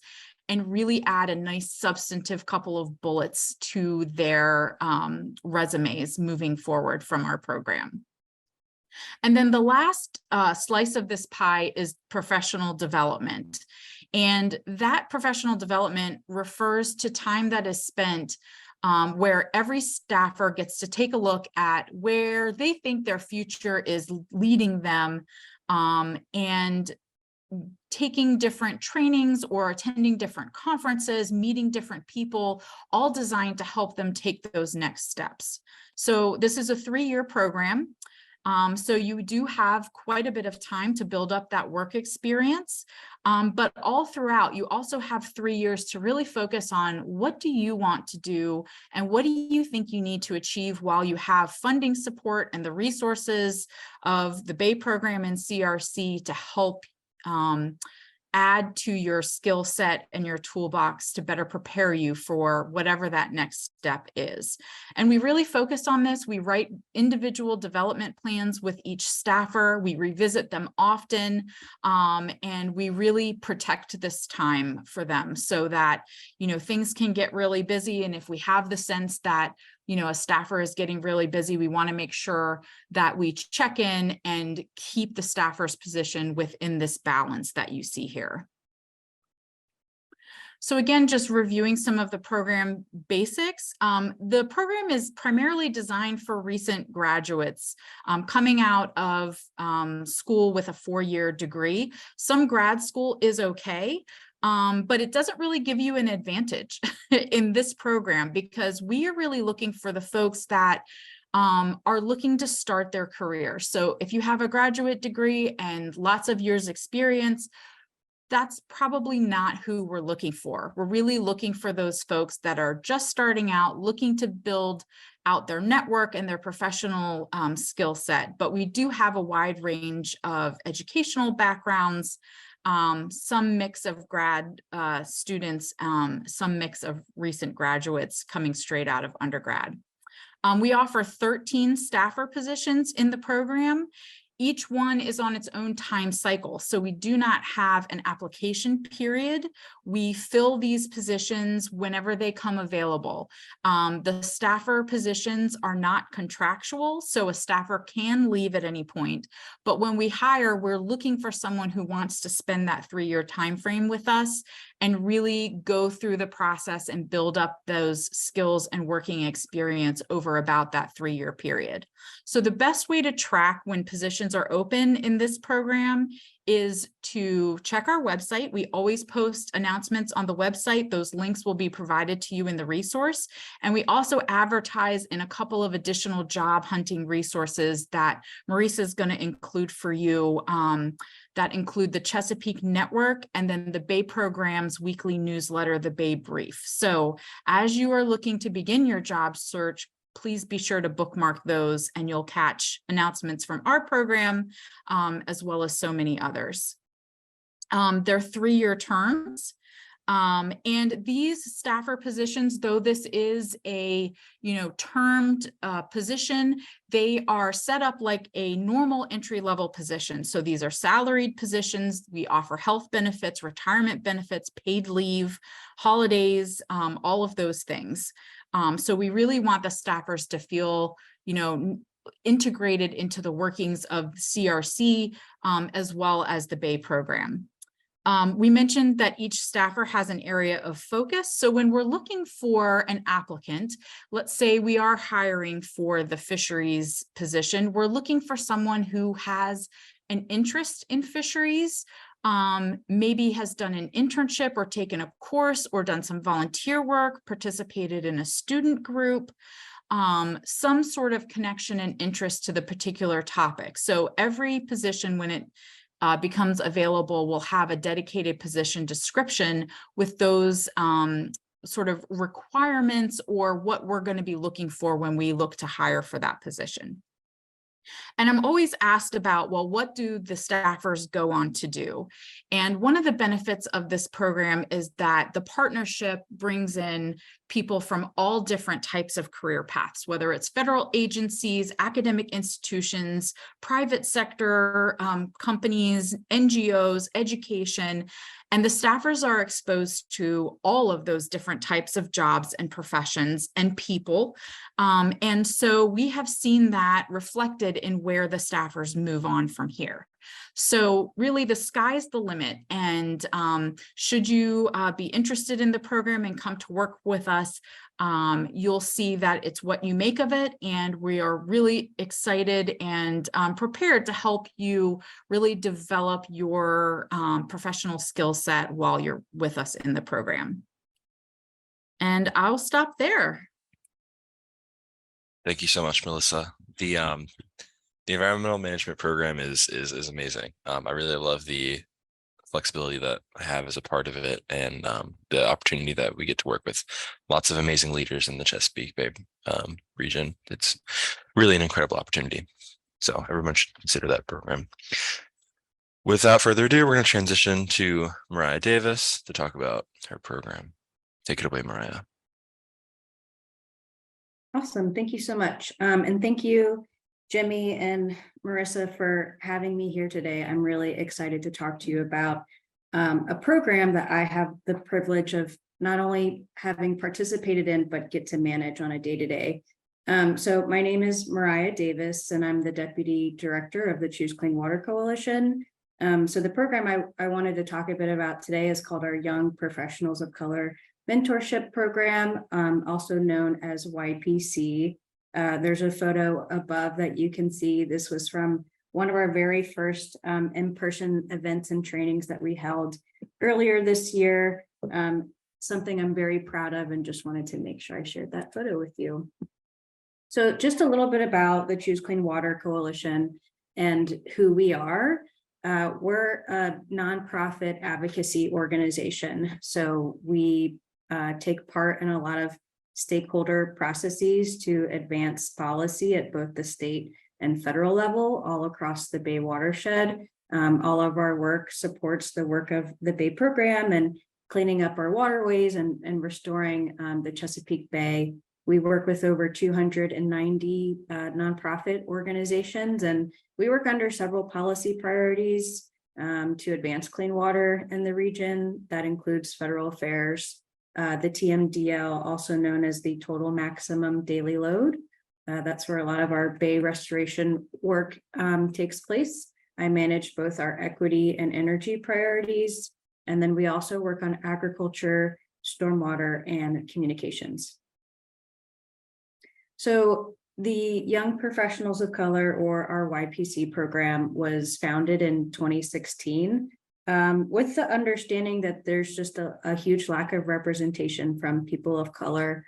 and really add a nice substantive couple of bullets to their resumes moving forward from our program. And then the last slice of this pie is professional development. And that professional development refers to time that is spent where every staffer gets to take a look at where they think their future is leading them, and taking different trainings or attending different conferences, meeting different people, all designed to help them take those next steps. So this is a 3-year program. So you do have quite a bit of time to build up that work experience. But all throughout, you also have 3 years to really focus on what do you want to do and what do you think you need to achieve while you have funding support and the resources of the Bay program and CRC to help add to your skill set and your toolbox to better prepare you for whatever that next step is. And we really focus on this. We write individual development plans with each staffer. We revisit them often, and we really protect this time for them so that, you know, things can get really busy. And if we have the sense that, you know, a staffer is getting really busy, we want to make sure that we check in and keep the staffer's position within this balance that you see here. So again, just reviewing some of the program basics. The program is primarily designed for recent graduates coming out of school with a 4-year degree. Some grad school is okay, but it doesn't really give you an advantage in this program because we are really looking for the folks that are looking to start their career. So if you have a graduate degree and lots of years experience, that's probably not who we're looking for. We're really looking for those folks that are just starting out, looking to build out their network and their professional skill set. But we do have a wide range of educational backgrounds, some mix of grad students, some mix of recent graduates coming straight out of undergrad. We offer 13 staffer positions in the program. Each one is on its own time cycle, so we do not have an application period. We fill these positions whenever they come available. The staffer positions are not contractual, so a staffer can leave at any point. But when we hire, we're looking for someone who wants to spend that 3-year time frame with us and really go through the process and build up those skills and working experience over about that 3-year period. So the best way to track when positions are open in this program is to check our website. We always post announcements on the website. Those links will be provided to you in the resource. And we also advertise in a couple of additional job hunting resources that Marisa is going to include for you, that include the Chesapeake Network and then the Bay Program's weekly newsletter, the Bay Brief. So as you are looking to begin your job search, please be sure to bookmark those and you'll catch announcements from our program, as well as so many others. They're 3-year terms. And these staffer positions, though this is a, termed position, they are set up like a normal entry-level position. So these are salaried positions. We offer health benefits, retirement benefits, paid leave, holidays, all of those things. So we really want the staffers to feel, integrated into the workings of CRC, as well as the Bay program. We mentioned that each staffer has an area of focus. So when we're looking for an applicant, let's say we are hiring for the fisheries position, we're looking for someone who has an interest in fisheries, maybe has done an internship or taken a course or done some volunteer work, participated in a student group, some sort of connection and interest to the particular topic. So every position, when it becomes available, will have a dedicated position description with those sort of requirements or what we're going to be looking for when we look to hire for that position. And I'm always asked about, well, what do the staffers go on to do? And one of the benefits of this program is that the partnership brings in people from all different types of career paths, whether it's federal agencies, academic institutions, private sector companies, NGOs, education. And the staffers are exposed to all of those different types of jobs and professions and people. And so we have seen that reflected in where the staffers move on from here. So really the sky's the limit. And should you be interested in the program and come to work with us, you'll see that it's what you make of it. And we are really excited and prepared to help you really develop your professional skill set while you're with us in the program. And I'll stop there. Thank you so much, Melissa. The environmental management program is amazing. I really love the flexibility that I have as a part of it, and the opportunity that we get to work with lots of amazing leaders in the Chesapeake Bay region. It's really an incredible opportunity. So everyone should consider that program. Without further ado, we're going to transition to Mariah Davis to talk about her program. Take it away, Mariah. Awesome. Thank you so much. And thank you, Jimmy and Marissa, for having me here today. I'm really excited to talk to you about a program that I have the privilege of not only having participated in, but get to manage on a day-to-day. So my name is Mariah Davis, and I'm the Deputy Director of the Choose Clean Water Coalition. So the program I wanted to talk a bit about today is called our Young Professionals of Color Mentorship Program, also known as YPC. There's a photo above that you can see. This was from one of our very first in-person events and trainings that we held earlier this year. Something I'm very proud of, and just wanted to make sure I shared that photo with you. So just a little bit about the Choose Clean Water Coalition and who we are. We're a nonprofit advocacy organization. So we take part in a lot of stakeholder processes to advance policy at both the state and federal level all across the Bay watershed. All of our work supports the work of the Bay program and cleaning up our waterways and restoring the Chesapeake Bay. We work with over 290 nonprofit organizations, and we work under several policy priorities to advance clean water in the region. That includes federal affairs, the TMDL, also known as the Total Maximum Daily Load. That's where a lot of our Bay restoration work takes place. I manage both our equity and energy priorities. And then we also work on agriculture, stormwater, and communications. So the Young Professionals of Color, or our YPC program, was founded in 2016 with the understanding that there's just a huge lack of representation from people of color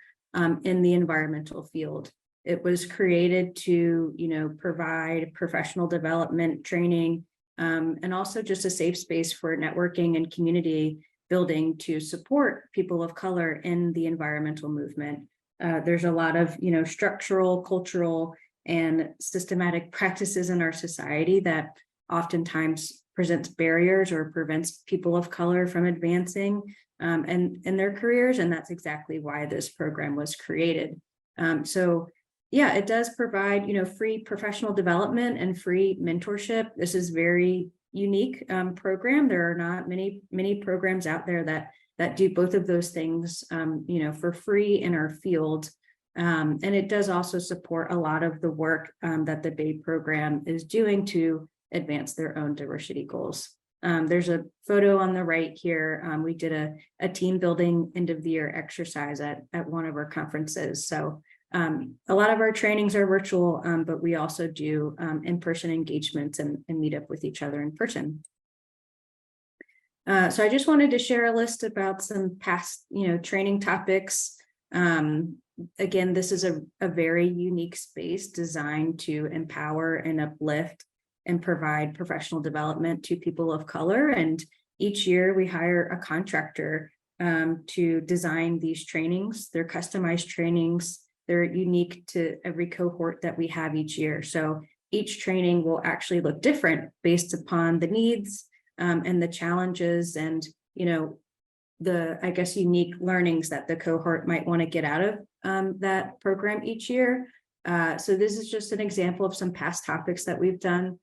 in the environmental field. It was created to, provide professional development training and also just a safe space for networking and community building to support people of color in the environmental movement. There's a lot of, structural, cultural, and systematic practices in our society that oftentimes presents barriers or prevents people of color from advancing and in their careers. And that's exactly why this program was created. So yeah, it does provide, free professional development and free mentorship. This is very unique program. There are not many programs out there that do both of those things, for free in our field. And it does also support a lot of the work that the Bay program is doing to advance their own diversity goals. There's a photo on the right here. We did a team building end of the year exercise at one of our conferences. So a lot of our trainings are virtual, but we also do in-person engagements and meet up with each other in person. So I just wanted to share a list about some past, training topics. Again, this is a very unique space designed to empower and uplift and provide professional development to people of color. And each year we hire a contractor to design these trainings. They're customized trainings. They're unique to every cohort that we have each year. So each training will actually look different based upon the needs and the challenges and, the, I guess, unique learnings that the cohort might want to get out of that program each year. So this is just an example of some past topics that we've done.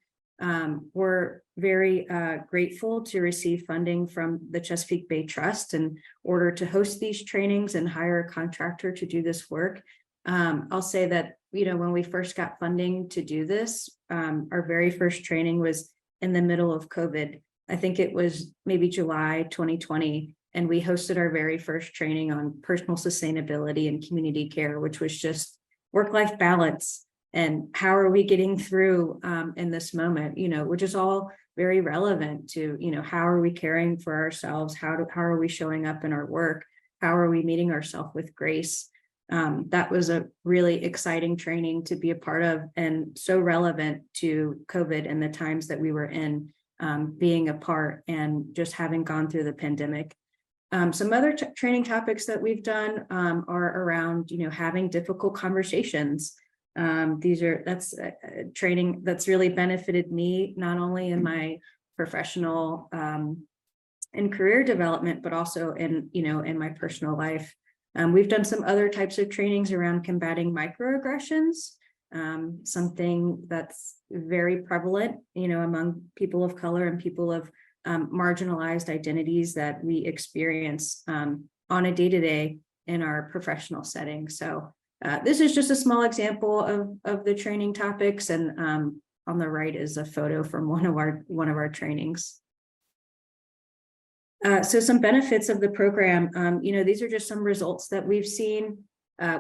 We're very grateful to receive funding from the Chesapeake Bay Trust in order to host these trainings and hire a contractor to do this work. I'll say that, when we first got funding to do this, our very first training was in the middle of COVID. I think it was maybe July 2020, and we hosted our very first training on personal sustainability and community care, which was just work-life balance. And how are we getting through in this moment, which is all very relevant to, how are we caring for ourselves? How are we showing up in our work? How are we meeting ourselves with grace? That was a really exciting training to be a part of and so relevant to COVID and the times that we were in, being a part and just having gone through the pandemic. Some other training topics that we've done are around, having difficult conversations. That's a training that's really benefited me, not only in my professional and career development, but also in my personal life. We've done some other types of trainings around combating microaggressions, something that's very prevalent, among people of color and people of marginalized identities that we experience on a day-to-day in our professional setting. So this is just a small example of the training topics, and on the right is a photo from one of our trainings. So some benefits of the program, these are just some results that we've seen.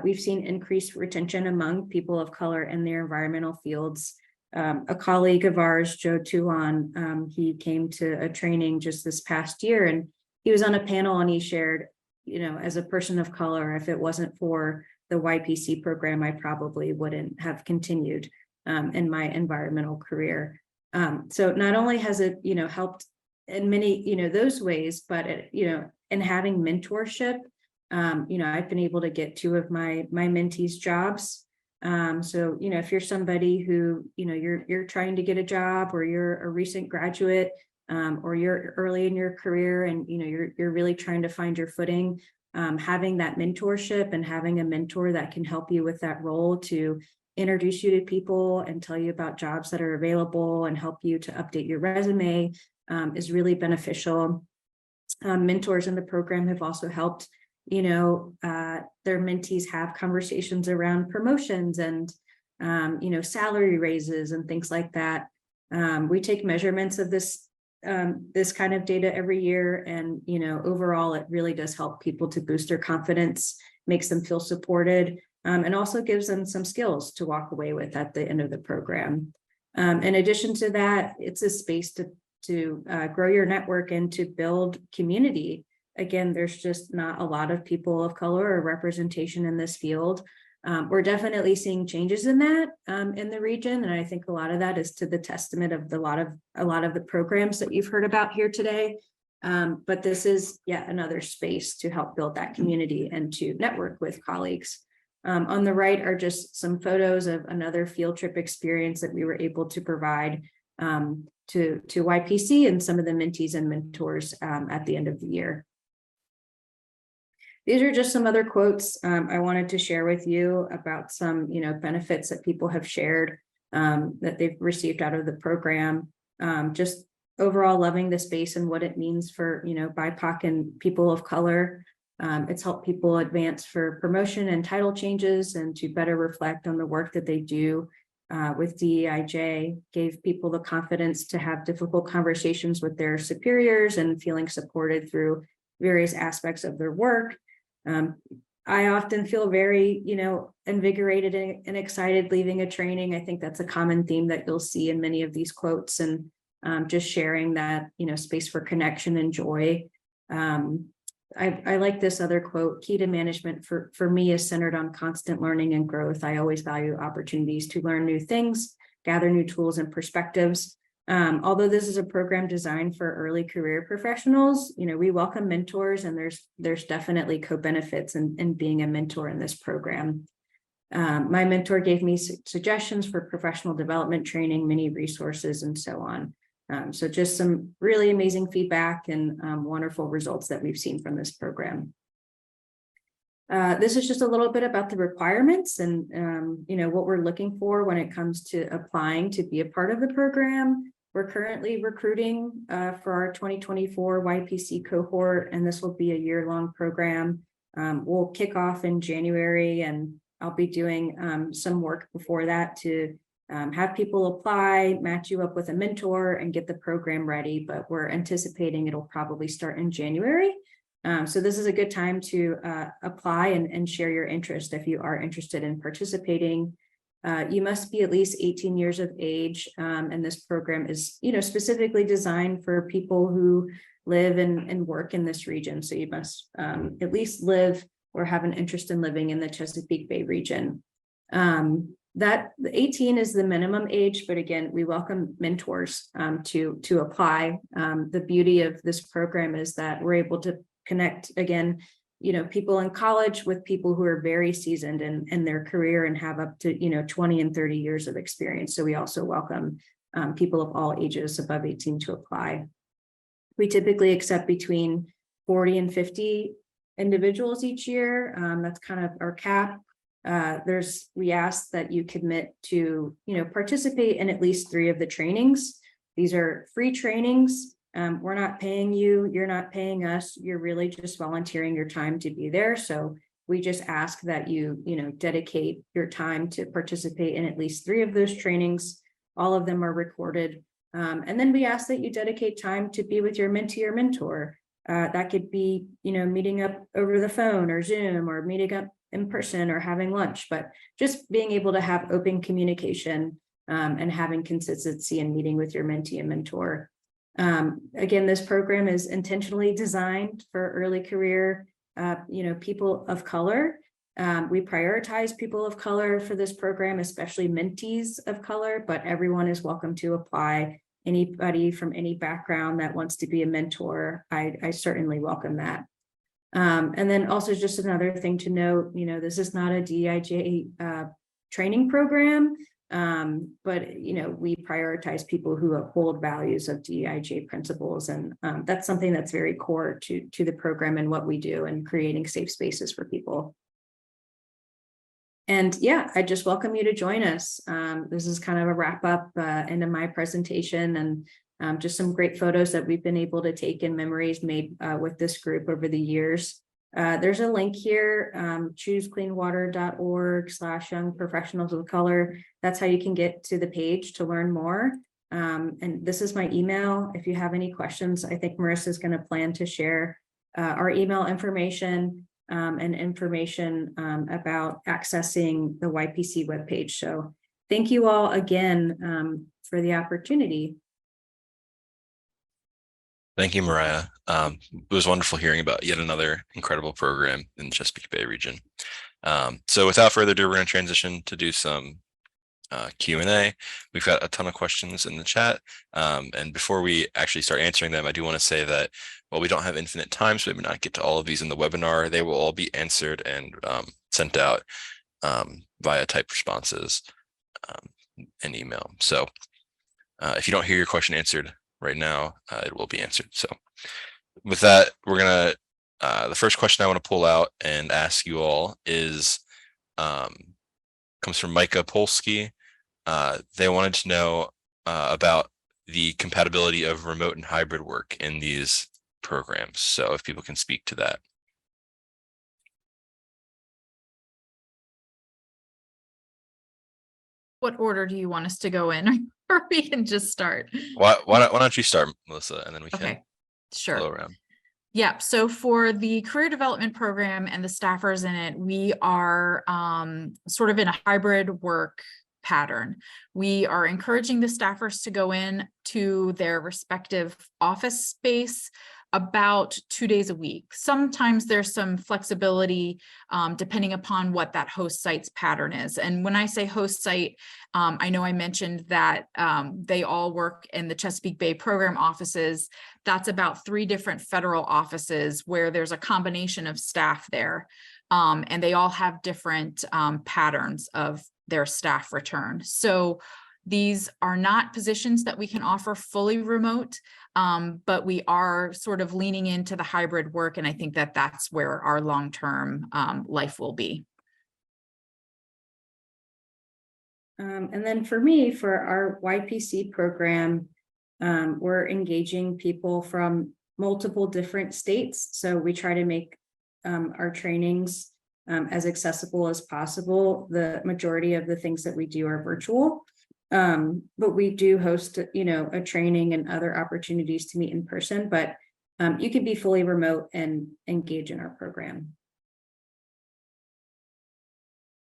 We've seen increased retention among people of color in their environmental fields. A colleague of ours, Joe Toulon, he came to a training just this past year, and he was on a panel and he shared, as a person of color, if it wasn't for the YPC program, I probably wouldn't have continued in my environmental career. So not only has it, helped in many, those ways, but in having mentorship, I've been able to get 2 of my mentees jobs. So, if you're somebody who, you're trying to get a job, or you're a recent graduate, or you're early in your career and, you're really trying to find your footing, having that mentorship and having a mentor that can help you with that role to introduce you to people and tell you about jobs that are available and help you to update your resume is really beneficial. Mentors in the program have also helped their mentees have conversations around promotions and, salary raises and things like that. We take measurements of this kind of data every year. And, overall, it really does help people to boost their confidence, makes them feel supported, and also gives them some skills to walk away with at the end of the program. In addition to that, it's a space to grow your network and to build community. Again, there's just not a lot of people of color or representation in this field. We're definitely seeing changes in that in the region, and I think a lot of that is to the testament of a lot of the programs that you've heard about here today. But this is yet another space to help build that community and to network with colleagues. On the right are just some photos of another field trip experience that we were able to provide to YPC and some of the mentees and mentors at the end of the year. These are just some other quotes I wanted to share with you about some, benefits that people have shared that they've received out of the program. Just overall loving the space and what it means for, BIPOC and people of color. It's helped people advance for promotion and title changes and to better reflect on the work that they do with DEIJ, gave people the confidence to have difficult conversations with their superiors and feeling supported through various aspects of their work. I often feel very, invigorated and excited leaving a training. I think that's a common theme that you'll see in many of these quotes, and just sharing that, space for connection and joy. I like this other quote: key to management for me is centered on constant learning and growth. I always value opportunities to learn new things, gather new tools and perspectives. Although this is a program designed for early career professionals, we welcome mentors, and there's definitely co-benefits in being a mentor in this program. My mentor gave me suggestions for professional development training, many resources, and so on. So just some really amazing feedback and wonderful results that we've seen from this program. This is just a little bit about the requirements and what we're looking for when it comes to applying to be a part of the program. We're currently recruiting for our 2024 YPC cohort, and this will be a year-long program. We'll kick off in January, and I'll be doing some work before that to have people apply, match you up with a mentor, and get the program ready. But we're anticipating it'll probably start in January. So this is a good time to apply and share your interest if you are interested in participating. You must be at least 18 years of age, and this program is, specifically designed for people who live and work in this region. So you must at least live or have an interest in living in the Chesapeake Bay region. That 18 is the minimum age, but again, we welcome mentors to apply. The beauty of this program is that we're able to connect, again, people in college with people who are very seasoned in their career and have up to 20 and 30 years of experience. So we also welcome people of all ages above 18 to apply. We typically accept between 40 and 50 individuals each year. That's kind of our cap. We ask that you commit to participate in at least 3 of the trainings. These are free trainings. We're not paying you, you're not paying us, you're really just volunteering your time to be there. So we just ask that you dedicate your time to participate in at least 3 of those trainings. All of them are recorded. And then we ask that you dedicate time to be with your mentee or mentor. That could be, meeting up over the phone or Zoom, or meeting up in person or having lunch, but just being able to have open communication and having consistency in meeting with your mentee and mentor. Again, this program is intentionally designed for early career, people of color. We prioritize people of color for this program, especially mentees of color, but everyone is welcome to apply. Anybody from any background that wants to be a mentor, I certainly welcome that. And then also just another thing to note, this is not a DEIJ training program. But we prioritize people who uphold values of DEIJ principles, and that's something that's very core to the program and what we do and creating safe spaces for people. And yeah, I just welcome you to join us. This is kind of a wrap up into my presentation, and just some great photos that we've been able to take and memories made with this group over the years. There's a link here, choosecleanwater.org/young professionals of color. That's how you can get to the page to learn more. And this is my email. If you have any questions, I think Marissa is going to plan to share our email information and information about accessing the YPC webpage. So thank you all again for the opportunity. Thank you, Mariah. It was wonderful hearing about yet another incredible program in the Chesapeake Bay region. So without further ado, we're going to transition to do some Q&A. We've got a ton of questions in the chat. And before we actually start answering them, I do want to say that while we don't have infinite time, so we may not get to all of these in the webinar, they will all be answered and sent out via typed responses and email. So if you don't hear your question answered right now, it will be answered. So with that, we're gonna the first question I want to pull out and ask you all is comes from Micah Polsky. They wanted to know about the compatibility of remote and hybrid work in these programs. So if people can speak to that. What order do you want us to go in, or we can just start? Why don't you start, Melissa, and then we can sure. go around. Yeah, so for the career development program and the staffers in it, we are sort of in a hybrid work pattern. We are encouraging the staffers to go in to their respective office space about 2 days a week. Sometimes there's some flexibility depending upon what that host site's pattern is. And when I say host site, I know I mentioned that they all work in the Chesapeake Bay program offices. That's about 3 different federal offices where there's a combination of staff there. And they all have different patterns of their staff return. So these are not positions that we can offer fully remote, but we are sort of leaning into the hybrid work. And I think that that's where our long-term life will be. And then for me, for our YPC program, we're engaging people from multiple different states. So we try to make our trainings as accessible as possible. The majority of the things that we do are virtual, but we do host, a training and other opportunities to meet in person, but you could be fully remote and engage in our program.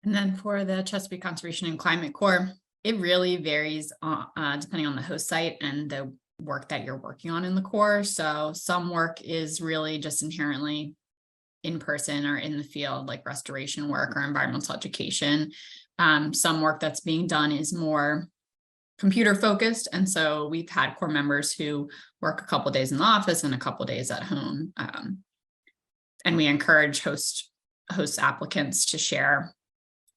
And then for the Chesapeake Conservation and Climate Corps, it really varies depending on the host site and the work that you're working on in the Corps. So some work is really just inherently in person or in the field, like restoration work or environmental education. Some work that's being done is more computer focused. And so we've had Corps members who work a couple of days in the office and a couple of days at home. And we encourage host applicants to share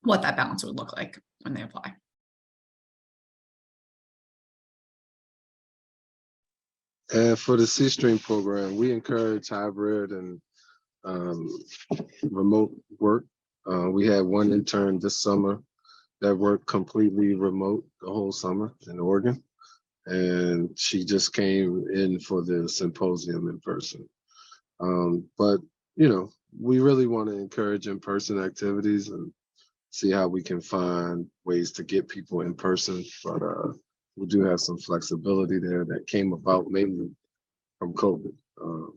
what that balance would look like when they apply. And for the C Stream program, we encourage hybrid and remote work. We had one intern this summer that worked completely remote the whole summer in Oregon. And she just came in for the symposium in person. But, we really want to encourage in-person activities and see how we can find ways to get people in person. But we do have some flexibility there that came about mainly from COVID,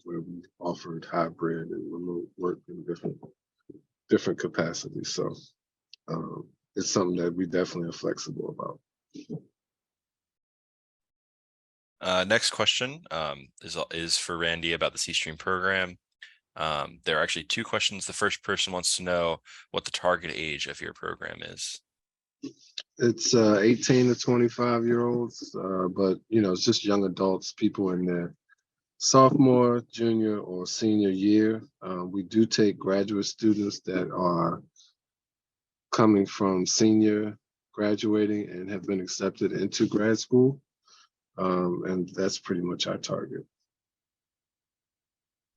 where we offered hybrid and remote work in different capacities. So it's something that we definitely are flexible about. Next question is for Randy about the C Stream program. There are actually two questions. The first person wants to know what the target age of your program is. It's 18 to 25-year-olds, but it's just young adults, people in their sophomore, junior, or senior year. We do take graduate students that are coming from senior graduating and have been accepted into grad school. And that's pretty much our target.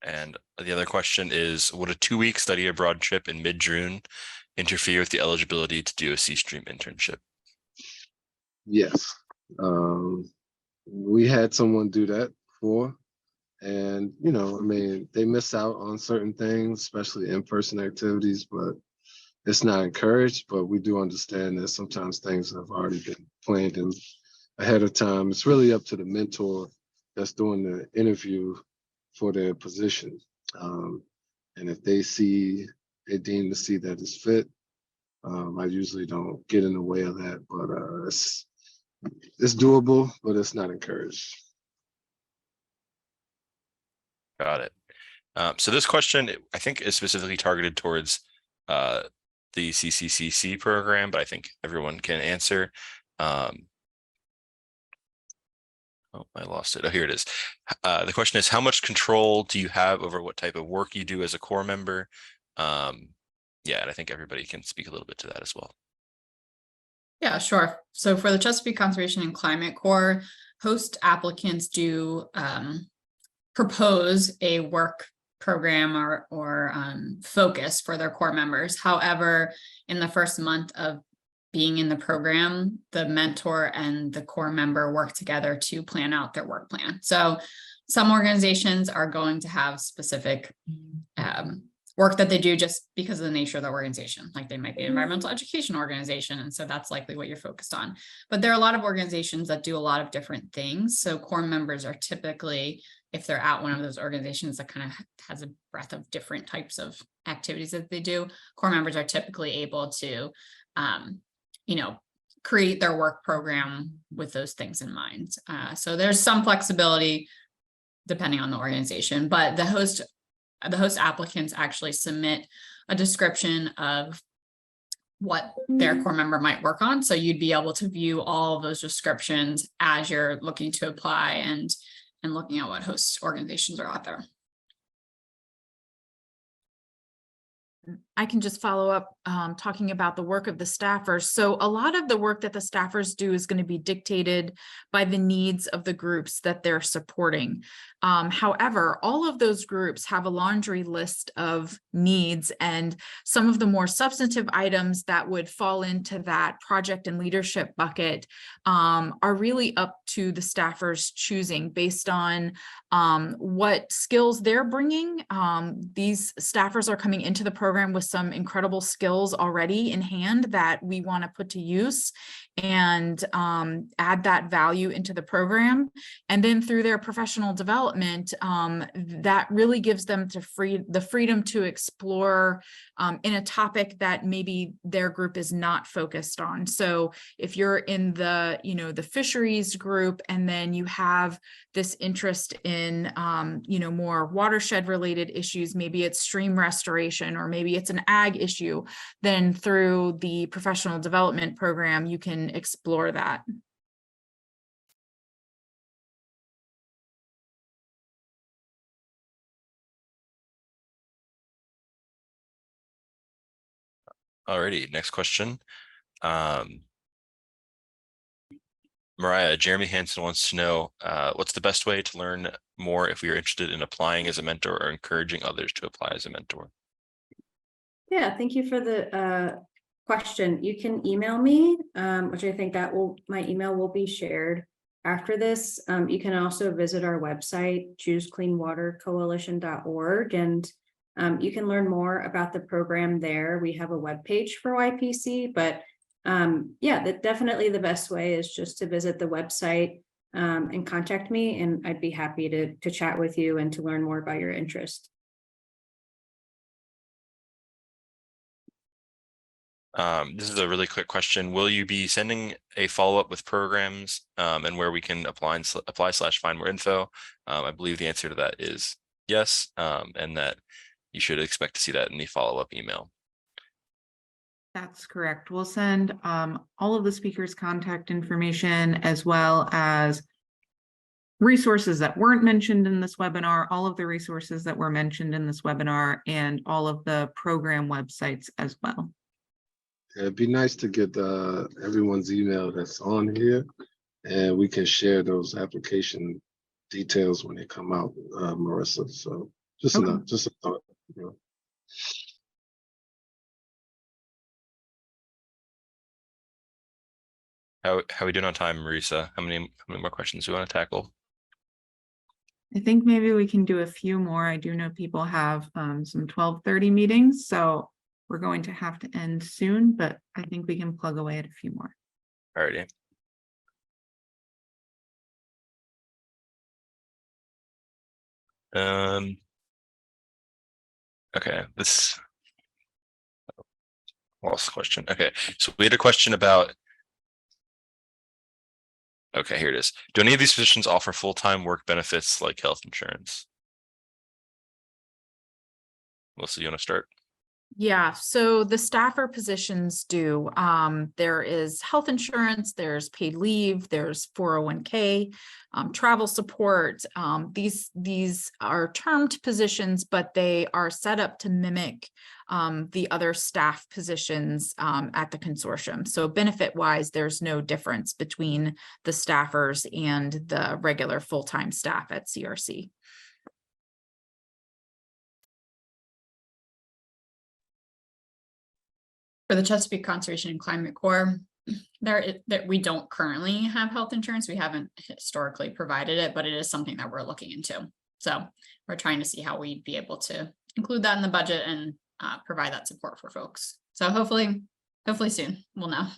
And the other question is, would a 2-week study abroad trip in mid-June interfere with the eligibility to do a C Stream internship? Yes. We had someone do that before. And, they miss out on certain things, especially in-person activities, but it's not encouraged. But we do understand that sometimes things have already been planned in ahead of time. It's really up to the mentor that's doing the interview for their position. And if they deem to see that it's fit, I usually don't get in the way of that, but it's doable, but it's not encouraged. Got it. So this question, I think, is specifically targeted towards the CCCC program, but I think everyone can answer. Oh, I lost it. Oh, here it is. The question is, how much control do you have over what type of work you do as a Corps member? Yeah, and I think everybody can speak a little bit to that as well. Yeah, sure. So for the Chesapeake Conservation and Climate Corps, host applicants do propose a work program or focus for their Corps members. However, in the first month of being in the program, the mentor and the Corps member work together to plan out their work plan. So some organizations are going to have specific work that they do just because of the nature of the organization. Like they might be an environmental education organization, and so that's likely what you're focused on. But there are a lot of organizations that do a lot of different things. So Corps members are typically, if they're at one of those organizations that kind of has a breadth of different types of activities that they do, Corps members are typically able to create their work program with those things in mind. So there's some flexibility depending on the organization, but the host applicants actually submit a description of what their Corps member might work on. So you'd be able to view all of those descriptions as you're looking to apply and looking at what host organizations are out there. I can just follow up talking about the work of the staffers. So a lot of the work that the staffers do is going to be dictated by the needs of the groups that they're supporting. However, all of those groups have a laundry list of needs, and some of the more substantive items that would fall into that project and leadership bucket are really up to the staffers choosing based on what skills they're bringing. These staffers are coming into the program with some incredible skills already in hand that we want to put to use and add that value into the program. And then through their professional development, that really gives them the freedom to explore in a topic that maybe their group is not focused on. So if you're in the, the fisheries group, and then you have this interest in, more watershed related issues, maybe it's stream restoration, or maybe it's an ag issue, then through the professional development program, you can explore that. Alrighty, next question. Mariah, Jeremy Hansen wants to know, what's the best way to learn more if we are interested in applying as a mentor or encouraging others to apply as a mentor? Yeah, thank you for the question. You can email me, which I think my email will be shared after this. You can also visit our website, choosecleanwatercoalition.org, and you can learn more about the program there. We have a webpage for YPC, but yeah, definitely the best way is just to visit the website and contact me, and I'd be happy to chat with you and to learn more about your interest. This is a really quick question. Will you be sending a follow-up with programs and where we can apply/find more info? I believe the answer to that is yes, and that you should expect to see that in the follow-up email. That's correct. We'll send all of the speakers' contact information, as well as resources that weren't mentioned in this webinar, all of the resources that were mentioned in this webinar, and all of the program websites as well. It'd be nice to get everyone's email that's on here, and we can share those application details when they come out, Marissa. So just Okay. just a thought. How are we doing on time, Marisa? How many more questions do we want to tackle? I think maybe we can do a few more. I do know people have some 12:30 meetings, so we're going to have to end soon, but I think we can plug away at a few more. Alrighty. Okay, this lost question. Okay, so we had a question about. Okay, here it is. Do any of these positions offer full-time work benefits like health insurance? Melissa, you want to start? Yeah, so the staffer positions do. There is health insurance, there's paid leave, there's 401k, travel support. These are termed positions, but they are set up to mimic the other staff positions at the consortium. So benefit-wise, there's no difference between the staffers and the regular full-time staff at CRC. For the Chesapeake Conservation and Climate Corps, that we don't currently have health insurance. We haven't historically provided it, but it is something that we're looking into. So we're trying to see how we'd be able to include that in the budget and provide that support for folks. So hopefully soon we'll know.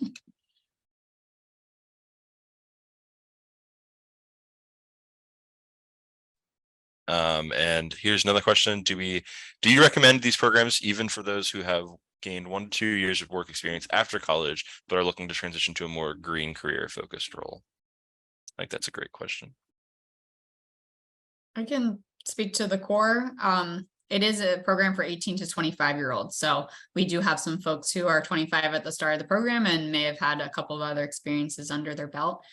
And here's another question. Do you recommend these programs even for those who have gained 1 to 2 years of work experience after college, but are looking to transition to a more green career focused role? I think that's a great question. I can speak to the Corps. It is a program for 18 to 25-year-olds. So we do have some folks who are 25 at the start of the program and may have had a couple of other experiences under their belt.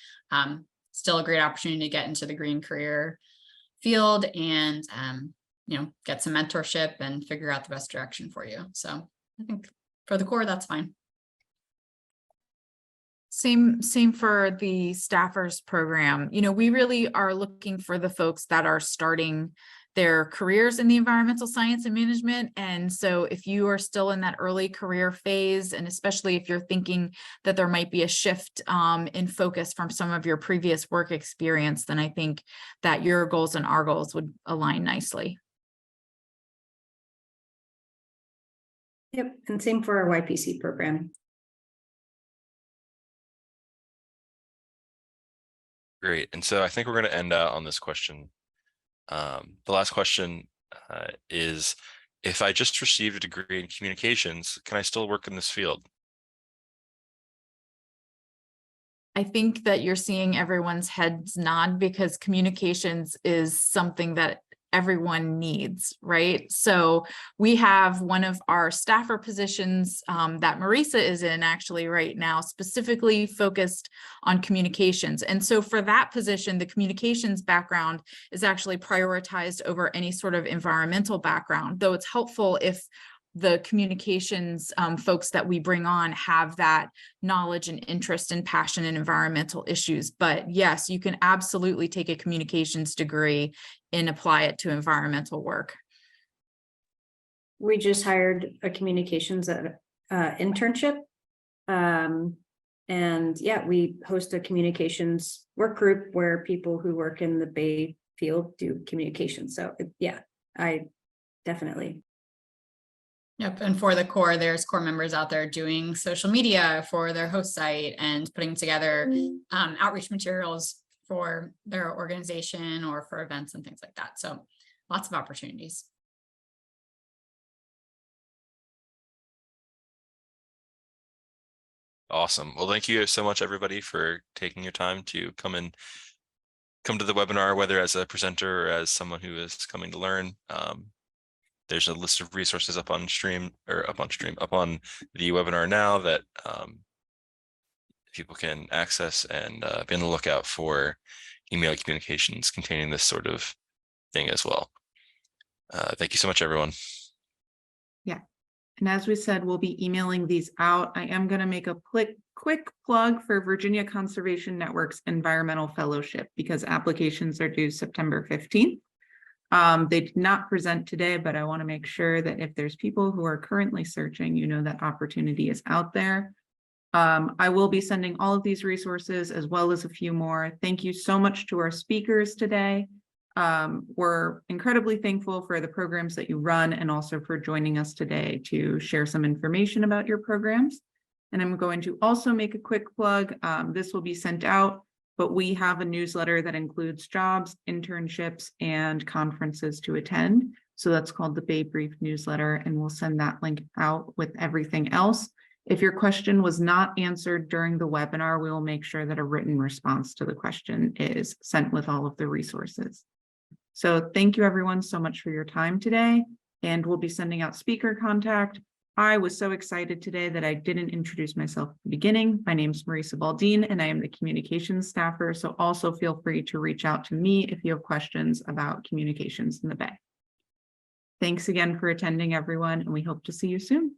Still a great opportunity to get into the green career field and get some mentorship and figure out the best direction for you. So I think for the core, that's fine. Same for the staffers program. You know, we really are looking for the folks that are starting their careers in the environmental science and management. And so if you are still in that early career phase, and especially if you're thinking that there might be a shift in focus from some of your previous work experience, then I think that your goals and our goals would align nicely. Yep, and same for our YPC program. Great. And so I think we're going to end out on this question. The last question is, if I just received a degree in communications, can I still work in this field? I think that you're seeing everyone's heads nod because communications is something that everyone needs, right? So we have one of our staffer positions that Marisa is in actually right now, specifically focused on communications. And so for that position, the communications background is actually prioritized over any sort of environmental background, though it's helpful if the communications folks that we bring on have that knowledge and interest and passion in environmental issues. But yes, you can absolutely take a communications degree and apply it to environmental work. We just hired a communications internship. And yeah, we host a communications work group where people who work in the Bay field do communications. So yeah, I definitely. Yep, and for the core, there's core members out there doing social media for their host site and putting together outreach materials for their organization or for events and things like that. So lots of opportunities. Awesome. Well, thank you so much, everybody, for taking your time to come to the webinar, whether as a presenter or as someone who is coming to learn. There's a list of resources up on the webinar now that people can access, and be on the lookout for email communications containing this sort of thing as well. Thank you so much, everyone. Yeah. And as we said, we'll be emailing these out. I am going to make a quick plug for Virginia Conservation Network's Environmental Fellowship because applications are due September 15th. They did not present today, but I want to make sure that if there's people who are currently searching, you know that opportunity is out there. I will be sending all of these resources as well as a few more. Thank you so much to our speakers today. We're incredibly thankful for the programs that you run and also for joining us today to share some information about your programs. And I'm going to also make a quick plug. This will be sent out, but we have a newsletter that includes jobs, internships, and conferences to attend. So that's called the Bay Brief newsletter, and we'll send that link out with everything else. If your question was not answered during the webinar, we will make sure that a written response to the question is sent with all of the resources. So thank you everyone so much for your time today, and we'll be sending out speaker contact. I was so excited today that I didn't introduce myself at the beginning. My name is Marisa Baldine, and I am the communications staffer. So also feel free to reach out to me if you have questions about communications in the Bay. Thanks again for attending, everyone, and we hope to see you soon.